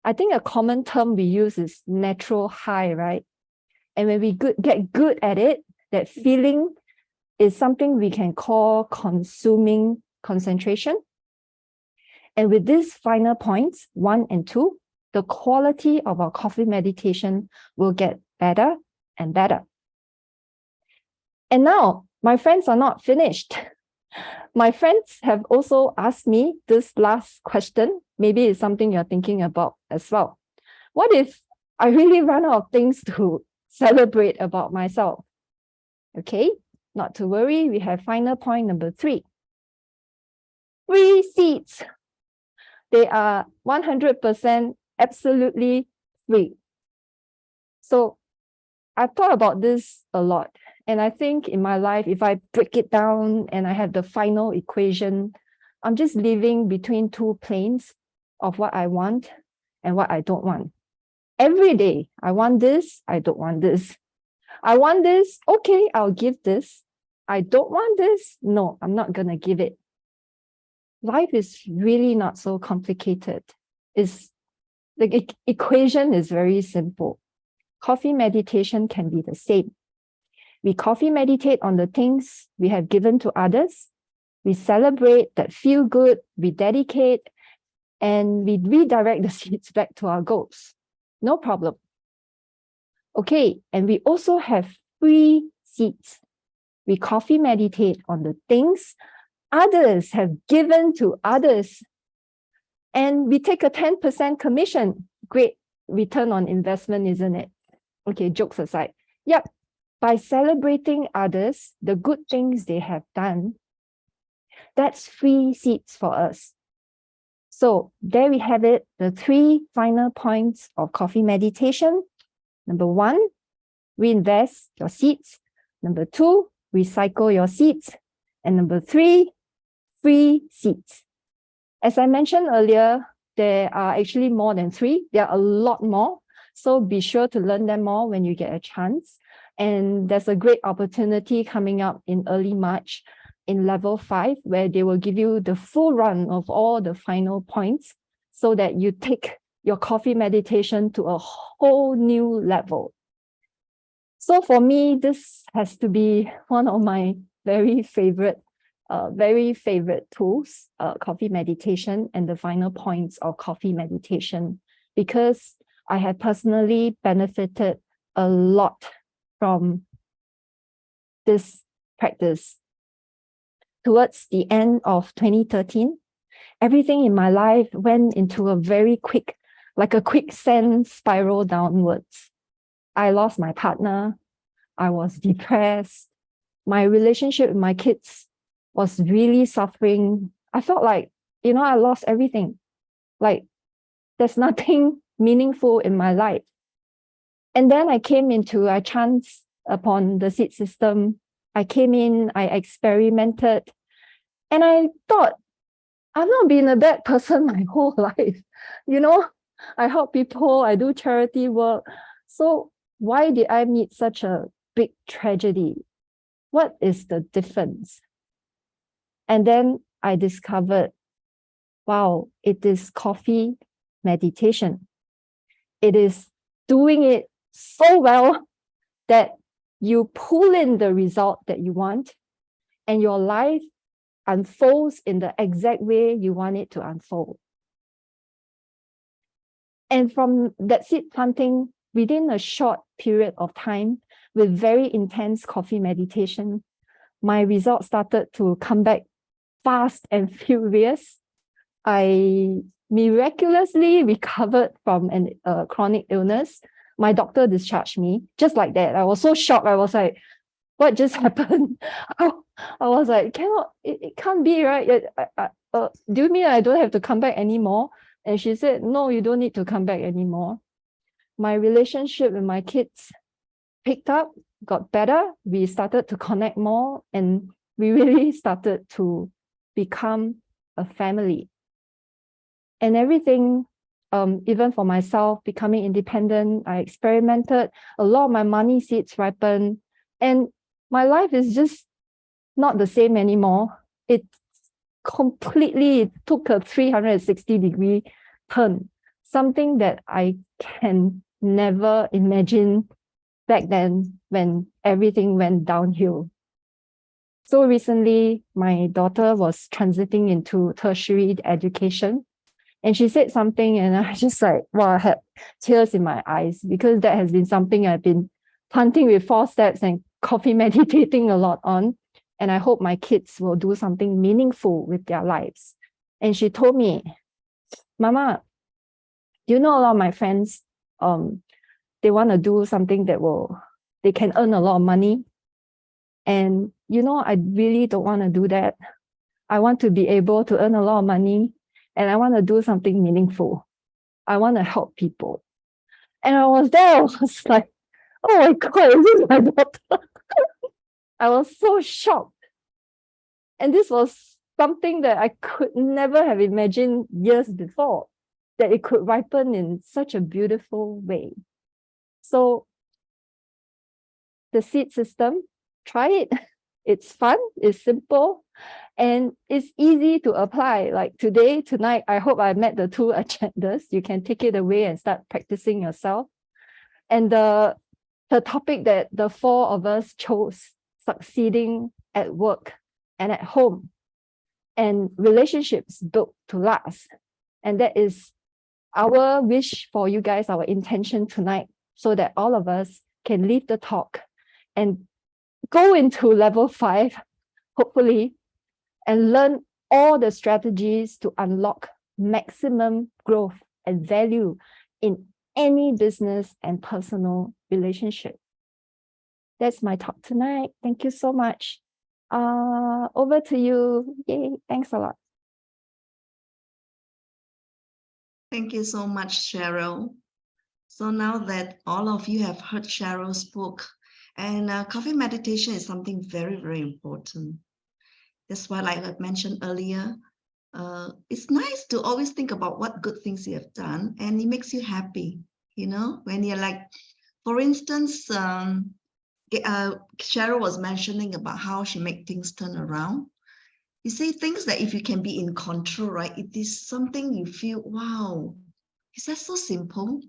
I think a common term we use is natural high, right? And when we get good at it, that feeling is something we can call consuming concentration. And with these final points, 1 and 2, the quality of our coffee meditation will get better and better. And now, my friends are not finished. My friends have also asked me this last question. Maybe it's something you're thinking about as well. What if I really run out of things to celebrate about myself? Okay, not to worry. We have final point number 3. Free seeds. They are 100% absolutely free. So I've thought about this a lot. And I think in my life, if I break it down and I have the final equation, I'm just living between 2 planes of what I want and what I don't want. Every day, I want this, I don't want this. I want this, okay, I'll give this. I don't want this, no, I'm not gonna give it. Life is really not so complicated. The equation is very simple. Coffee meditation can be the same. We coffee meditate on the things we have given to others. We celebrate that feel good, we dedicate, and we redirect the seeds back to our goals. No problem. Okay, and we also have free seeds. We coffee meditate on the things others have given to others. And we take a 10% commission. Great return on investment, isn't it? Okay, jokes aside. Yep, by celebrating others, the good things they have done, that's free seeds for us. So there we have it, the 3 final points of coffee meditation. Number 1, reinvest your seeds. Number 2, recycle your seeds. And number 3, free seeds. As I mentioned earlier, there are actually more than 3. There are a lot more. So be sure to learn them more when you get a chance. And there's a great opportunity coming up in early March in level 5, where they will give you the full run of all the final points so that you take your coffee meditation to a whole new level. So for me, this has to be one of my very favorite tools, coffee meditation and the final points of coffee meditation, because I have personally benefited a lot from this practice. Towards the end of 2013, everything in my life went into a very quick, like a quicksand spiral downwards. I lost my partner. I was depressed. My relationship with my kids was really suffering. I felt like, I lost everything. Like there's nothing meaningful in my life. And then I chanced upon the seed system. I came in, I experimented, and I thought, I've not been a bad person my whole life. I help people, I do charity work. So why did I meet such a big tragedy? What is the difference? And then I discovered, wow, it is coffee meditation. It is doing it so well that you pull in the result that you want, and your life unfolds in the exact way you want it to unfold. And from that seed planting, within a short period of time, with very intense coffee meditation, my results started to come back fast and furious. I miraculously recovered from a chronic illness. My doctor discharged me just like that. I was so shocked. I was like, what just happened? I was like, it can't be, right? Do you mean I don't have to come back anymore? And she said, no, you don't need to come back anymore. My relationship with my kids picked up, got better. We started to connect more, and we really started to become a family. And everything, even for myself, becoming independent, I experimented. A lot of my money seeds ripened, and my life is just not the same anymore. It took a 360-degree turn, something that I can never imagine back then when everything went downhill. So recently, my daughter was transiting into tertiary education, and she said something, and I just like, wow, I had tears in my eyes, because that has been something I've been planting with 4 steps and coffee meditating a lot on. And I hope my kids will do something meaningful with their lives. And she told me, Mama, do you know a lot of my friends, they want to do something that they can earn a lot of money. And, I really don't want to do that. I want to be able to earn a lot of money, and I want to do something meaningful. I want to help people. And I was like, oh my God, is this my daughter? I was so shocked. And this was something that I could never have imagined years before, that it could ripen in such a beautiful way. So the seed system, try it. It's fun, it's simple, and it's easy to apply. Like today, tonight, I hope I met the 2 agendas. You can take it away and start practicing yourself. And the topic that the 4 of us chose, succeeding at work and at home, and relationships built to last. And that is our wish for you guys, our intention tonight, so that all of us can leave the talk and go into level 5, hopefully, and learn all the strategies to unlock maximum growth and value in any business and personal relationship. That's my talk tonight. Thank you so much. Over to you. Yay, thanks a lot. Thank you so much, Cheryl. So now that all of you have heard Cheryl's book, and coffee meditation is something very, very important. That's why, like I mentioned earlier, it's nice to always think about what good things you have done, and it makes you happy, you know, when you're like, for instance, Cheryl was mentioning about how she make things turn around. You see, things that if you can be in control, right, it is something you feel, wow, is that so simple?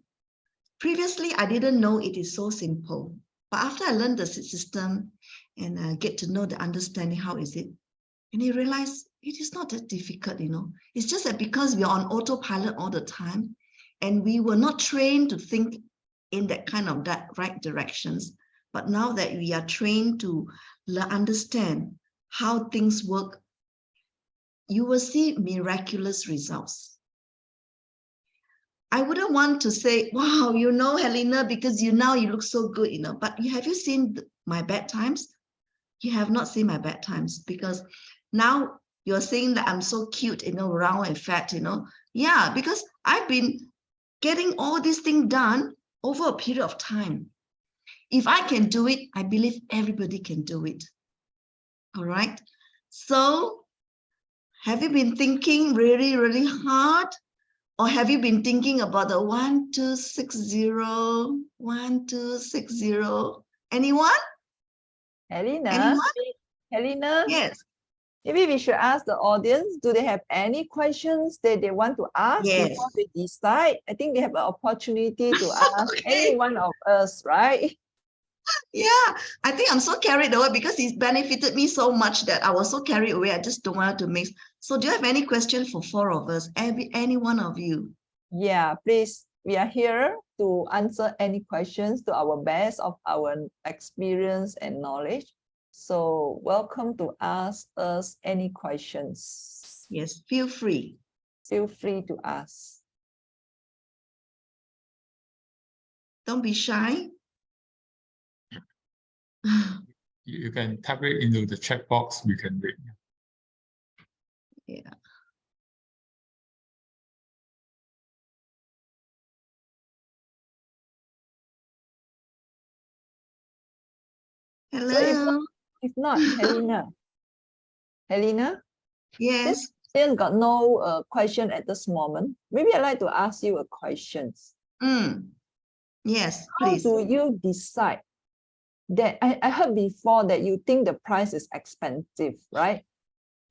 Previously, I didn't know it is so simple. But after I learned the system and get to know the understanding, how is it? And I realized it is not that difficult, you know. It's just that because we are on autopilot all the time, and we were not trained to think in that kind of right directions. But now that we are trained to understand how things work, you will see miraculous results. I wouldn't want to say, wow, you know, Helena, because you look so good, you know, but have you seen my bad times? You have not seen my bad times, because now you're saying that I'm so cute, you know, round and fat, you know. Yeah, because I've been getting all these things done over a period of time. If I can do it, I believe everybody can do it. All right. So have you been thinking really, really hard? Or have you been thinking about the 1260, 1260? Anyone? Helena, Anyone? Helena, Yes. maybe we should ask the audience, do they have any questions that they want to ask Yes. before they decide? I think they have an opportunity to ask any one of us, right? Yeah, I think I'm so carried away because it's benefited me so much that I was so carried away. I just don't want to mix. So do you have any question for four of us? Any one of you? Yeah, please. We are here to answer any questions to our best of our experience and knowledge. So welcome to ask us any questions. Yes, feel free. Feel free to ask. Don't be shy. You can type it into the chat box, we can read. Yeah. Hello. So if not Helena. Helena? Yes. Still got no question at this moment. Maybe I'd like to ask you a question. Yes, How please. do you decide that I heard before that you think the price is expensive, right?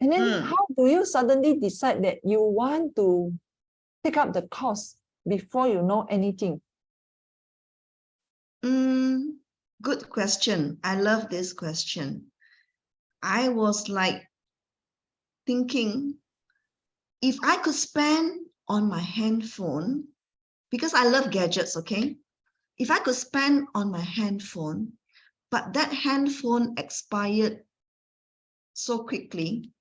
And then how do you suddenly decide that you want to pick up the cost before you know anything? Good question. I love this question. I was like thinking, if I could spend on my handphone, because I love gadgets, okay? If I could spend on my handphone, but that handphone expired so quickly,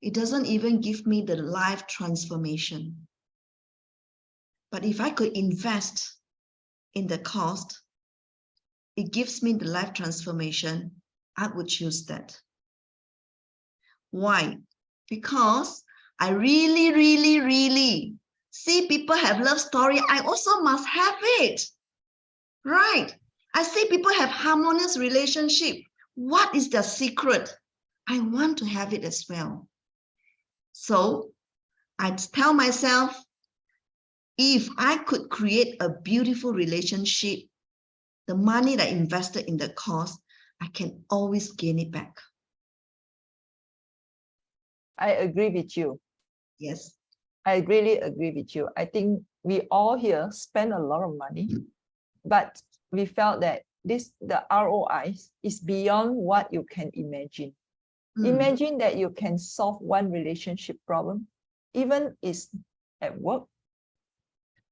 it doesn't even give me the life transformation. But if I could invest in the cost, it gives me the life transformation, I would choose that. Why? Because I really, really, really see people have love story. I also must have it. Right. I see people have harmonious relationship. What is the secret? I want to have it as well. So I tell myself, if I could create a beautiful relationship, the money that I invested in the course, I can always gain it back. I agree with you. Yes. I really agree with you. I think we all here spend a lot of money, but we felt that the ROI is beyond what you can imagine. Imagine that you can solve one relationship problem, even it's at work.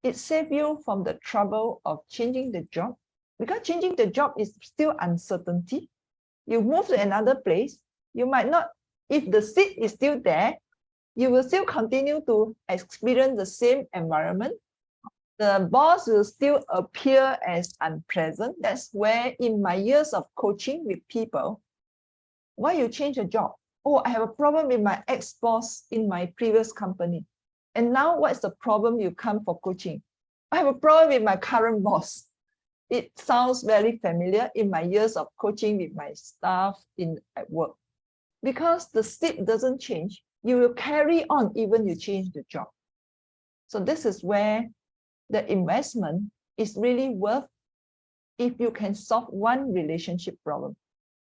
It saves you from the trouble of changing the job, because changing the job is still uncertainty. You move to another place, you might not, if the seat is still there, you will still continue to experience the same environment. The boss will still appear as unpleasant. That's where in my years of coaching with people, why you change a job? Oh, I have a problem with my ex-boss in my previous company. And now what's the problem you come for coaching? I have a problem with my current boss. It sounds very familiar in my years of coaching with my staff at work. Because the state doesn't change, you will carry on even you change the job. So this is where the investment is really worth if you can solve one relationship problem.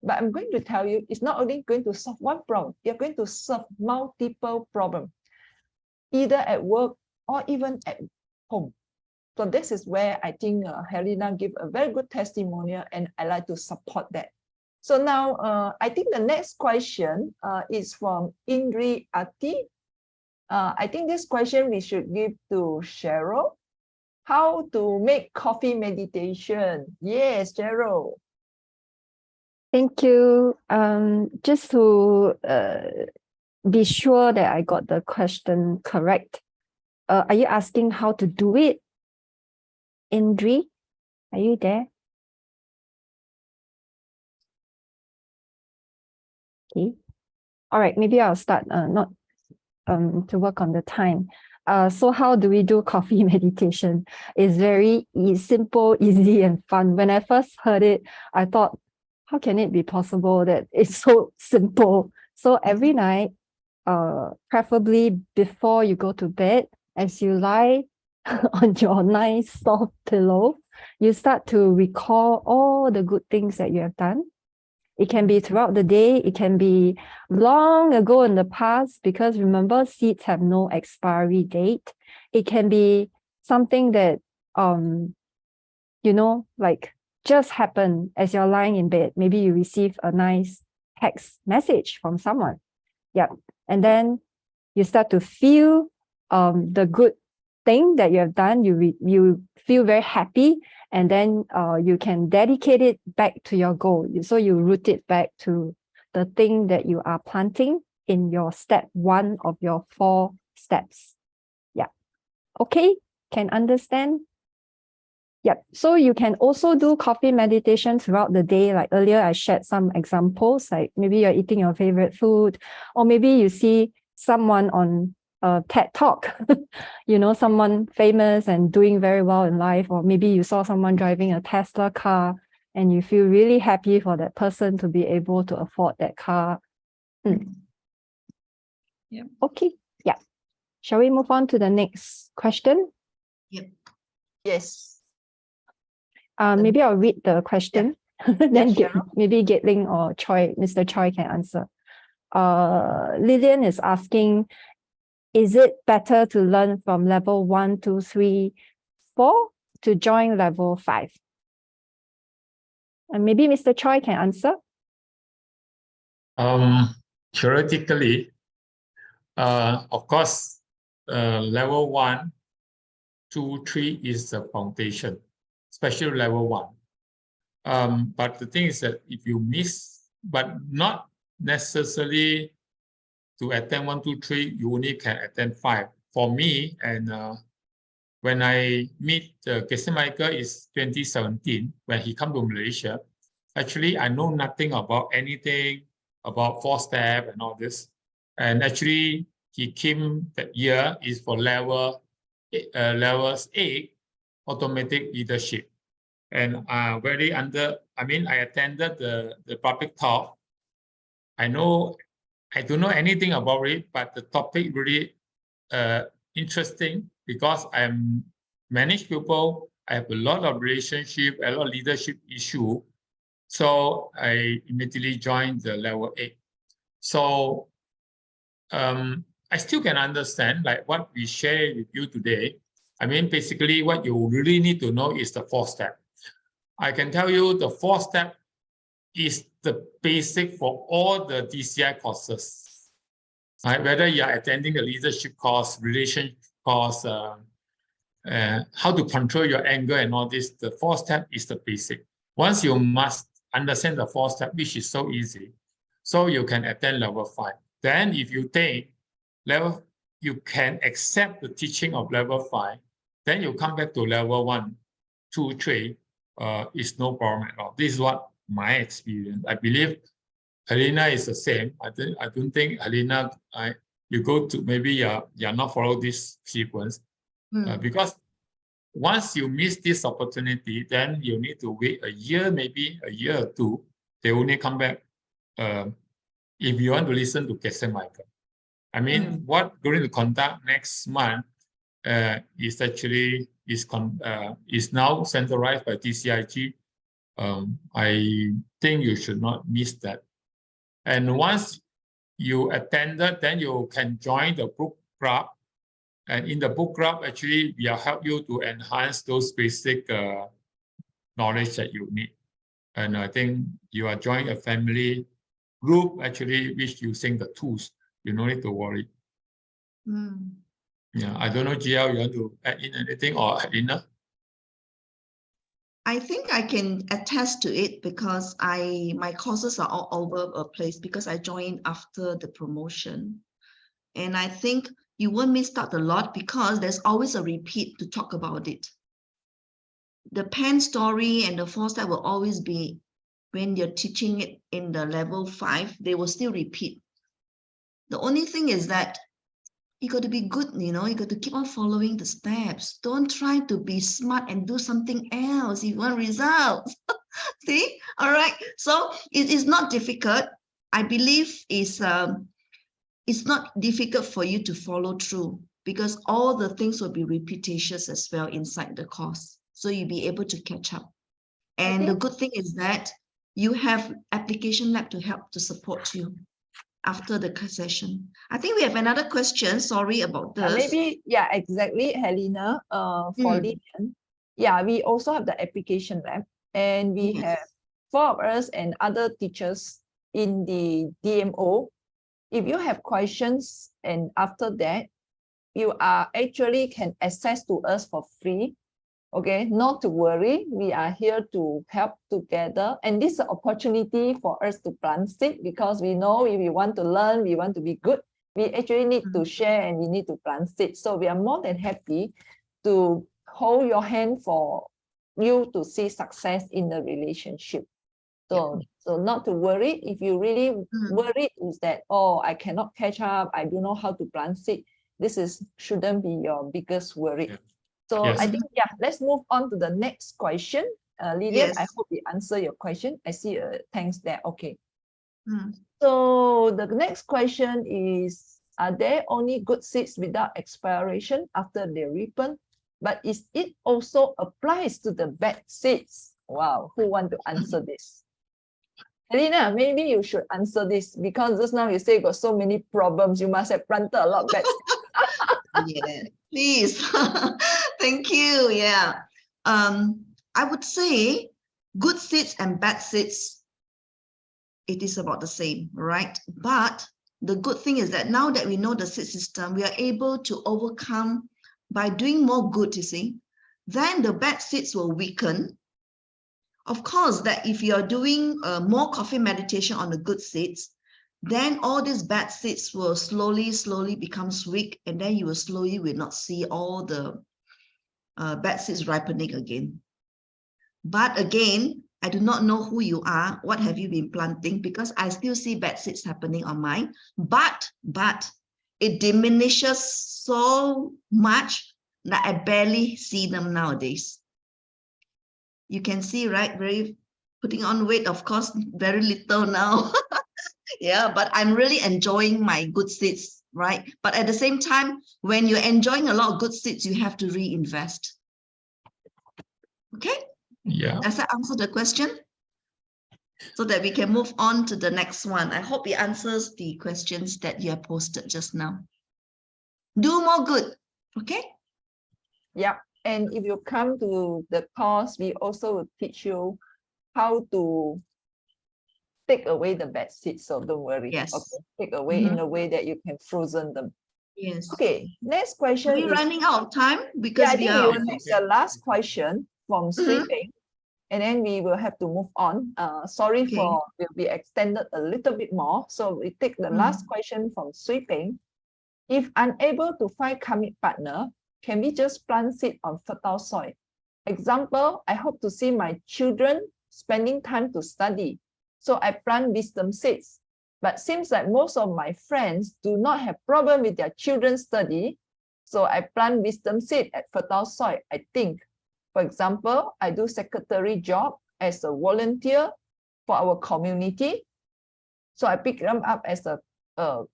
But I'm going to tell you, it's not only going to solve one problem, you're going to solve multiple problems, either at work or even at home. So this is where I think Helena gave a very good testimonial, and I like to support that. So now I think the next question is from Indri Ati. I think this question we should give to Cheryl. How to make coffee meditation? Yes, Cheryl. Thank you. Just to be sure that I got the question correct, are you asking how to do it? Indri, are you there? Okay. All right, maybe I'll start not to work on the time. So how do we do coffee meditation? It's very simple, easy, and fun. When I first heard it, I thought, how can it be possible that it's so simple? So every night, preferably before you go to bed, as you lie on your nice soft pillow, you start to recall all the good things that you have done. It can be throughout the day. It can be long ago in the past, because remember, seeds have no expiry date. It can be something that, like just happened as you're lying in bed. Maybe you receive a nice text message from someone. Yeah. And then you start to feel the good thing that you have done. You feel very happy, and then you can dedicate it back to your goal. So you root it back to the thing that you are planting in your step 1 of your 4 steps. Yeah. Okay, can understand? Yeah. So you can also do coffee meditation throughout the day. Like earlier, I shared some examples, like maybe you're eating your favorite food, or maybe you see someone on a TED Talk, someone famous and doing very well in life, or maybe you saw someone driving a Tesla car and you feel really happy for that person to be able to afford that car. Yeah. Okay. Yeah. Shall we move on to the next question? Yep. Yes. Maybe I'll read the question. Then Cheryl. maybe Gatling or Choi, Mr. Choi can answer. Lillian is asking, is it better to learn from level 1, 2, 3, 4 to join level 5? And maybe Mr. Choi can answer. Theoretically, of course, level 1, 2, 3 is the foundation, especially level 1. But the thing is that if you miss, but not necessarily to attend 1, 2, 3, you only can attend 5. For me, and when I meet Geshe Michael is 2017, when he come to Malaysia, actually I know nothing about anything about 4-step and all this. And actually he came that year is for levels 8 automatic leadership. And I attended the public talk. I don't know anything about it, but the topic really interesting, because I manage people. I have a lot of relationship, a lot of leadership issue. So I immediately joined the level 8. So I still can understand like what we share with you today. Basically what you really need to know is the 4-step. I can tell you the 4-step is the basic for all the DCI courses. Right? Whether you are attending the leadership course, relationship course, how to control your anger and all this, the 4-step is the basic. Once you must understand the 4-step, which is so easy, so you can attend level 5. Then if you take level, you can accept the teaching of level 5, then you come back to level 1, 2, 3, is no problem at all. This is what my experience. I believe Helena is the same. I don't think Helena, you go to, maybe you're not follow this sequence, because once you miss this opportunity, then you need to wait a year, maybe a year or two. They only come back if you want to listen to St. Michael. I mean, what we're going to conduct next month is actually is now centralized by TCIG. I think you should not miss that. And once you attended, then you can join the book club. And in the book club, actually, we will help you to enhance those basic knowledge that you need. And I think you are joining a family group, actually, which using the tools. You don't need to worry. Yeah, I don't know, GL, you want to add in anything, or Alina? I think I can attest to it because my courses are all over a place because I joined after the promotion. And I think you won't miss out a lot because there's always a repeat to talk about it. The pen story and the 4-step will always be, when you're teaching it in the level 5, they will still repeat. The only thing is that you got to be good, you know, you got to keep on following the steps. Don't try to be smart and do something else if you want results. See? All right. So it is not difficult. I believe it's not difficult for you to follow through because all the things will be repetitious as well inside the course. So you'll be able to catch up. And the good thing is that you have application lab to help to support you after the session. I think we have another question. Sorry about this. Maybe, yeah, exactly, Helena. For Lilian, yeah, we also have the application lab, and we have 4 of us and other teachers in the DMO. If you have questions, and after that, you are actually can access to us for free. Okay, not to worry. We are here to help together. And this is an opportunity for us to plant seed because we know if we want to learn, we want to be good, we actually need to share and we need to plant seed. So we are more than happy to hold your hand for you to see success in the relationship. So not to worry. If you really worried is that, oh, I cannot catch up, I don't know how to plant seed, this shouldn't be your biggest worry. Yeah. So Yes. I think, yeah, let's move on to the next question. Lilian, I Yes. hope we answer your question. I see thanks there. Okay. So the next question is, are there only good seeds without expiration after they ripen? But is it also applies to the bad seeds? Wow, who want to answer this? Helena, maybe you should answer this because just now you say you got so many problems. You must have planted a lot of bad seeds. Yeah, please. Thank you. Yeah. I would say good seeds and bad seeds, it is about the same, right? But the good thing is that now that we know the seed system, we are able to overcome by doing more good, you see. Then the bad seeds will weaken. Of course, that if you are doing more coffee meditation on the good seeds, then all these bad seeds will slowly becomes weak, and then you will not see all the bad seeds ripening again. But again, I do not know who you are, what have you been planting, because I still see bad seeds happening on mine, but it diminishes so much that I barely see them nowadays. You can see, right? Very putting on weight, of course, very little now. Yeah, but I'm really enjoying my good seeds, right? But at the same time, when you're enjoying a lot of good seeds, you have to reinvest. Okay? Yeah. Does that answer the question? So that we can move on to the next one. I hope it answers the questions that you have posted just now. Do more good, okay? Yeah, and if you come to the course, we also will teach you how to take away the bad seeds, so don't worry. Yes. Okay, take away in a way that you can frozen them. Yes. Okay, next question Are we is, running out of time? yeah, Because I we think are. we will take the last question from Sweeping, and then we will have to move on. Sorry Okay. for will be extended a little bit more. So we take the last question from Sweeping. If unable to find commit partner, can we just plant seed on fertile soil? Example, I hope to see my children spending time to study. So I plant wisdom seeds. But seems like most of my friends do not have problem with their children's study. So I plant wisdom seed at fertile soil. I think, for example, I do secretary job as a volunteer for our community. So I pick them up as a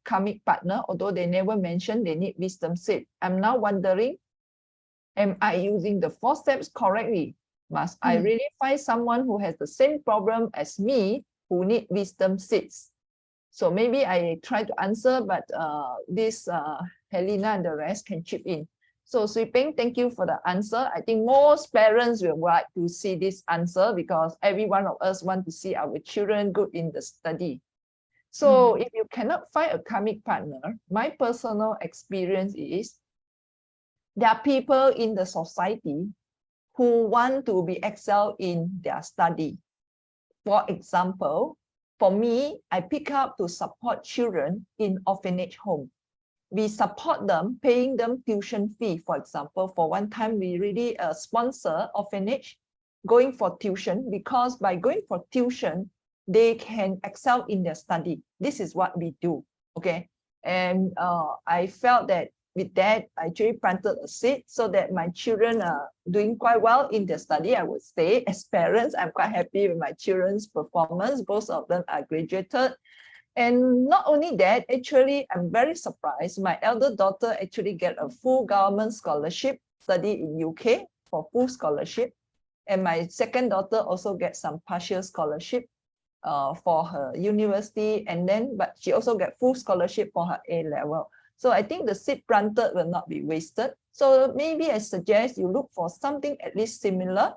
karmic partner, although they never mentioned they need wisdom seed. I'm now wondering, am I using the 4 steps correctly? Must I really find someone who has the same problem as me who need wisdom seeds? So maybe I try to answer, but this Helena and the rest can chip in. So Swee Peng, thank you for the answer. I think most parents will like to see this answer because every one of us want to see our children good in the study. So if you cannot find a karmic partner, my personal experience is there are people in the society who want to be excel in their study. For example, for me, I pick up to support children in orphanage home. We support them, paying them tuition fee. For example, for one time, we really sponsor orphanage going for tuition, because by going for tuition, they can excel in their study. This is what we do, okay? And I felt that with that, I actually planted a seed so that my children are doing quite well in their study. I would say, as parents, I'm quite happy with my children's performance. Both of them are graduated. And not only that, actually, I'm very surprised. My elder daughter actually get a full government scholarship, study in UK for full scholarship. And my second daughter also gets some partial scholarship for her university. And then, but she also get full scholarship for her A level. So I think the seed planted will not be wasted. So maybe I suggest you look for something at least similar,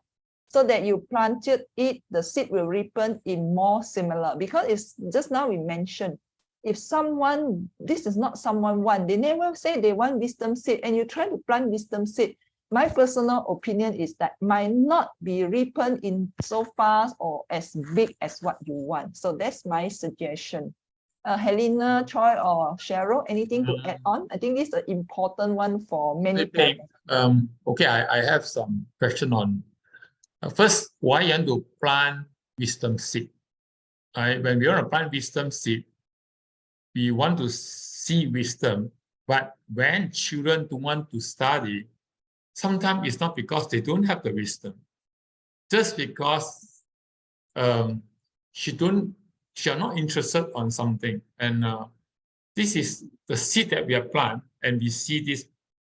so that you planted it, the seed will ripen in more similar. Because it's just now we mentioned, if someone, this is not someone want, they never say they want wisdom seed, and you try to plant wisdom seed, my personal opinion is that might not be ripened in so fast or as big as what you want. So that's my suggestion. Helena, Troy, or Cheryl, anything to add on? I think this is an important one for many people. Okay, I have some question on first, why you want to plant wisdom seed? When we want to plant wisdom seed, we want to see wisdom, but when children don't want to study, sometimes it's not because they don't have the wisdom, just because she are not interested on something. And this is the seed that we have planted, and we see this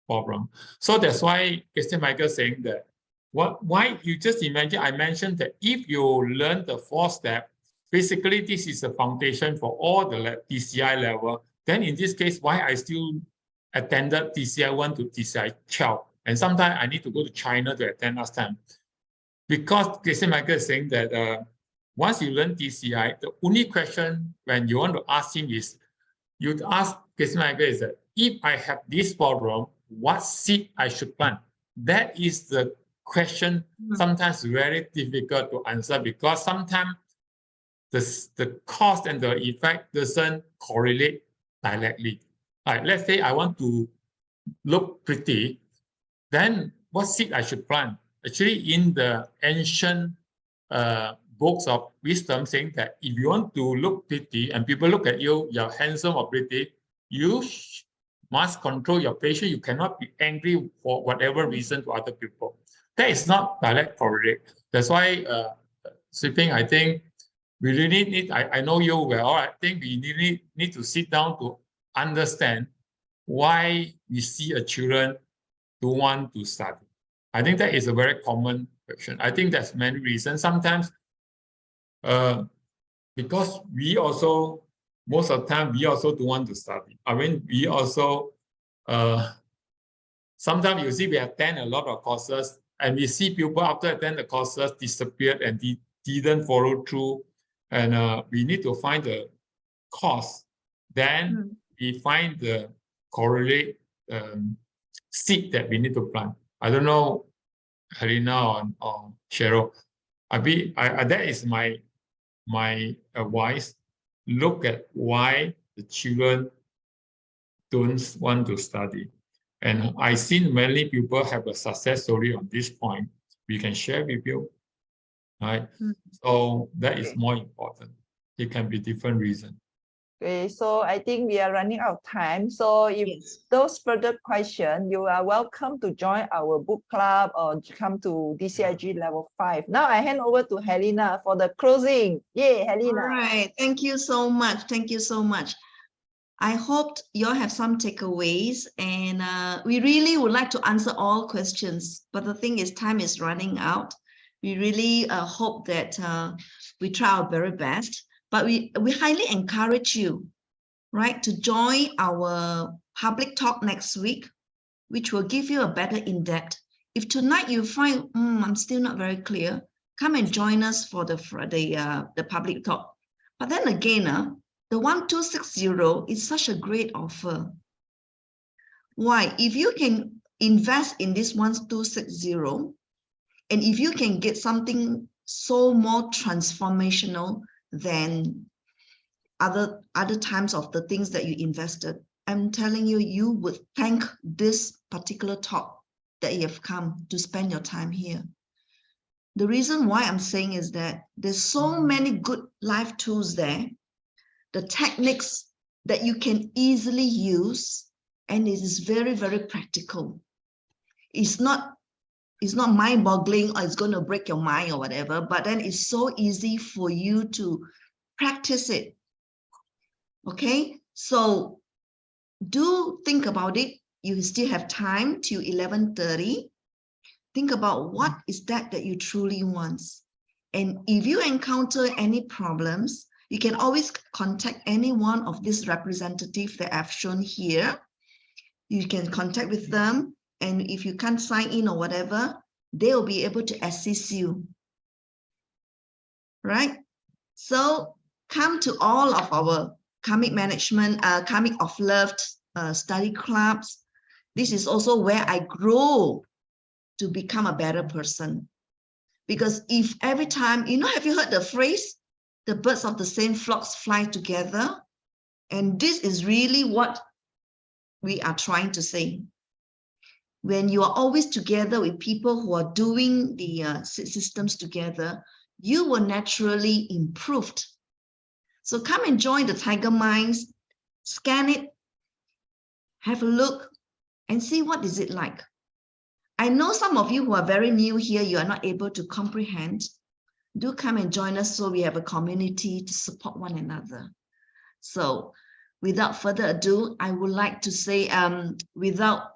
problem. So that's why Christian Michael saying that, why you just imagine, I mentioned that if you learn the 4 steps, basically this is the foundation for all the DCI level. Then in this case, why I still attended DCI 1 to DCI 12. And sometimes I need to go to China to attend last time. Because Christian Michael is saying that once you learn DCI, the only question when you want to ask him is, you ask Christian Michael is that, if I have this problem, what seed I should plant? That is the question, sometimes very difficult to answer, because sometimes the cause and the effect doesn't correlate directly. Like, let's say I want to look pretty, then what seed I should plant? Actually, in the ancient books of wisdom, saying that if you want to look pretty and people look at you, you're handsome or pretty, you must control your patience. You cannot be angry for whatever reason to other people. That is not direct correlate. That's why, Swee Peng, I think we really need, I know you well, I think we really need to sit down to understand why we see a children don't want to study. I think that is a very common question. I think there's many reasons. Sometimes, because we also, most of the time, we also don't want to study. I mean, we also, sometimes you see we attend a lot of courses, and we see people after attend the courses disappeared and didn't follow through. And we need to find the cause. Then we find the correlate seed that we need to plant. I don't know, Helena or Cheryl. That is my advice. Look at why the children don't want to study. And I've seen many people have a success story on this point. We can share with you, right? So that is more important. It can be different reasons. Okay, so I think we are running out of time. So if Yes. those further questions, you are welcome to join our book club or come to DCIG level 5. Now I hand over to Helena for the closing. Yay, All Helena. right. Thank you so much. Thank you so much. I hope you all have some takeaways, and we really would like to answer all questions. But the thing is, time is running out. We really hope that we try our very best. But we highly encourage you, right, to join our public talk next week, which will give you a better in-depth. If tonight you find I'm still not very clear, come and join us for the public talk. But then again, the 1260 is such a great offer. Why? If you can invest in this 1260, and if you can get something so more transformational than other times of the things that you invested, I'm telling you, you would thank this particular talk that you have come to spend your time here. The reason why I'm saying is that there's so many good life tools there, the techniques that you can easily use, and it is very, very practical. It's not mind-boggling or it's going to break your mind or whatever, but then it's so easy for you to practice it. Okay, so do think about it. You still have time till 11:30. Think about what is that you truly want. And if you encounter any problems, you can always contact any one of these representatives that I've shown here. You can contact with them. And if you can't sign in or whatever, they'll be able to assist you. Right? So come to all of our karmic management, karmic of love study clubs. This is also where I grow to become a better person. Because if every time, have you heard the phrase, the birds of the same flocks fly together? And this is really what we are trying to say. When you are always together with people who are doing the systems together, you will naturally improve. So come and join the Tiger Minds, scan it, have a look, and see what is it like. I know some of you who are very new here, you are not able to comprehend. Do come and join us so we have a community to support one another. So without further ado, I would like to say, without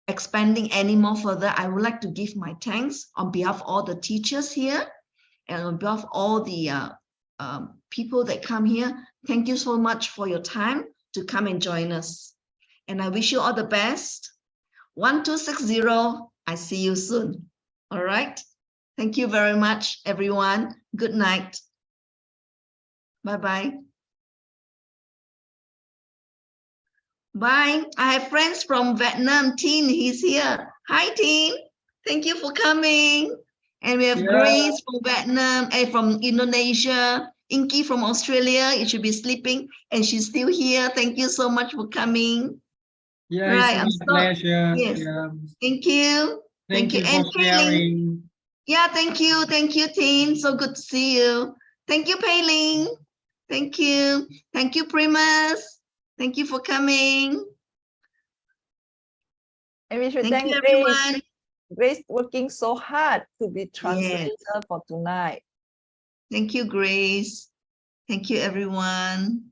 expanding any more further, I would like to give my thanks on behalf of all the teachers here and on behalf of all the people that come here. Thank you so much for your time to come and join us. And I wish you all the best. 1260, I see you soon. All right. Thank you very much, everyone. Good night. Bye-bye. Bye. I have friends from Vietnam. Tin, he's here. Hi, Tin. Thank you for coming. And we have Grace from Vietnam, and from Indonesia. Inky from Australia. You should be sleeping, and she's still here. Thank you so much for coming. Yeah, Right, it's my pleasure. Yes. Yeah. Thank you. Thank you And for sharing. yeah, thank you. Thank you, Tin. So good to see you. Thank you, Pei-Ling. Thank you. Thank you, Primus. Thank you for coming. And we should Thank thank you, Grace. everyone. Grace working so hard to be translator for tonight. Thank you, Grace. Thank you, everyone.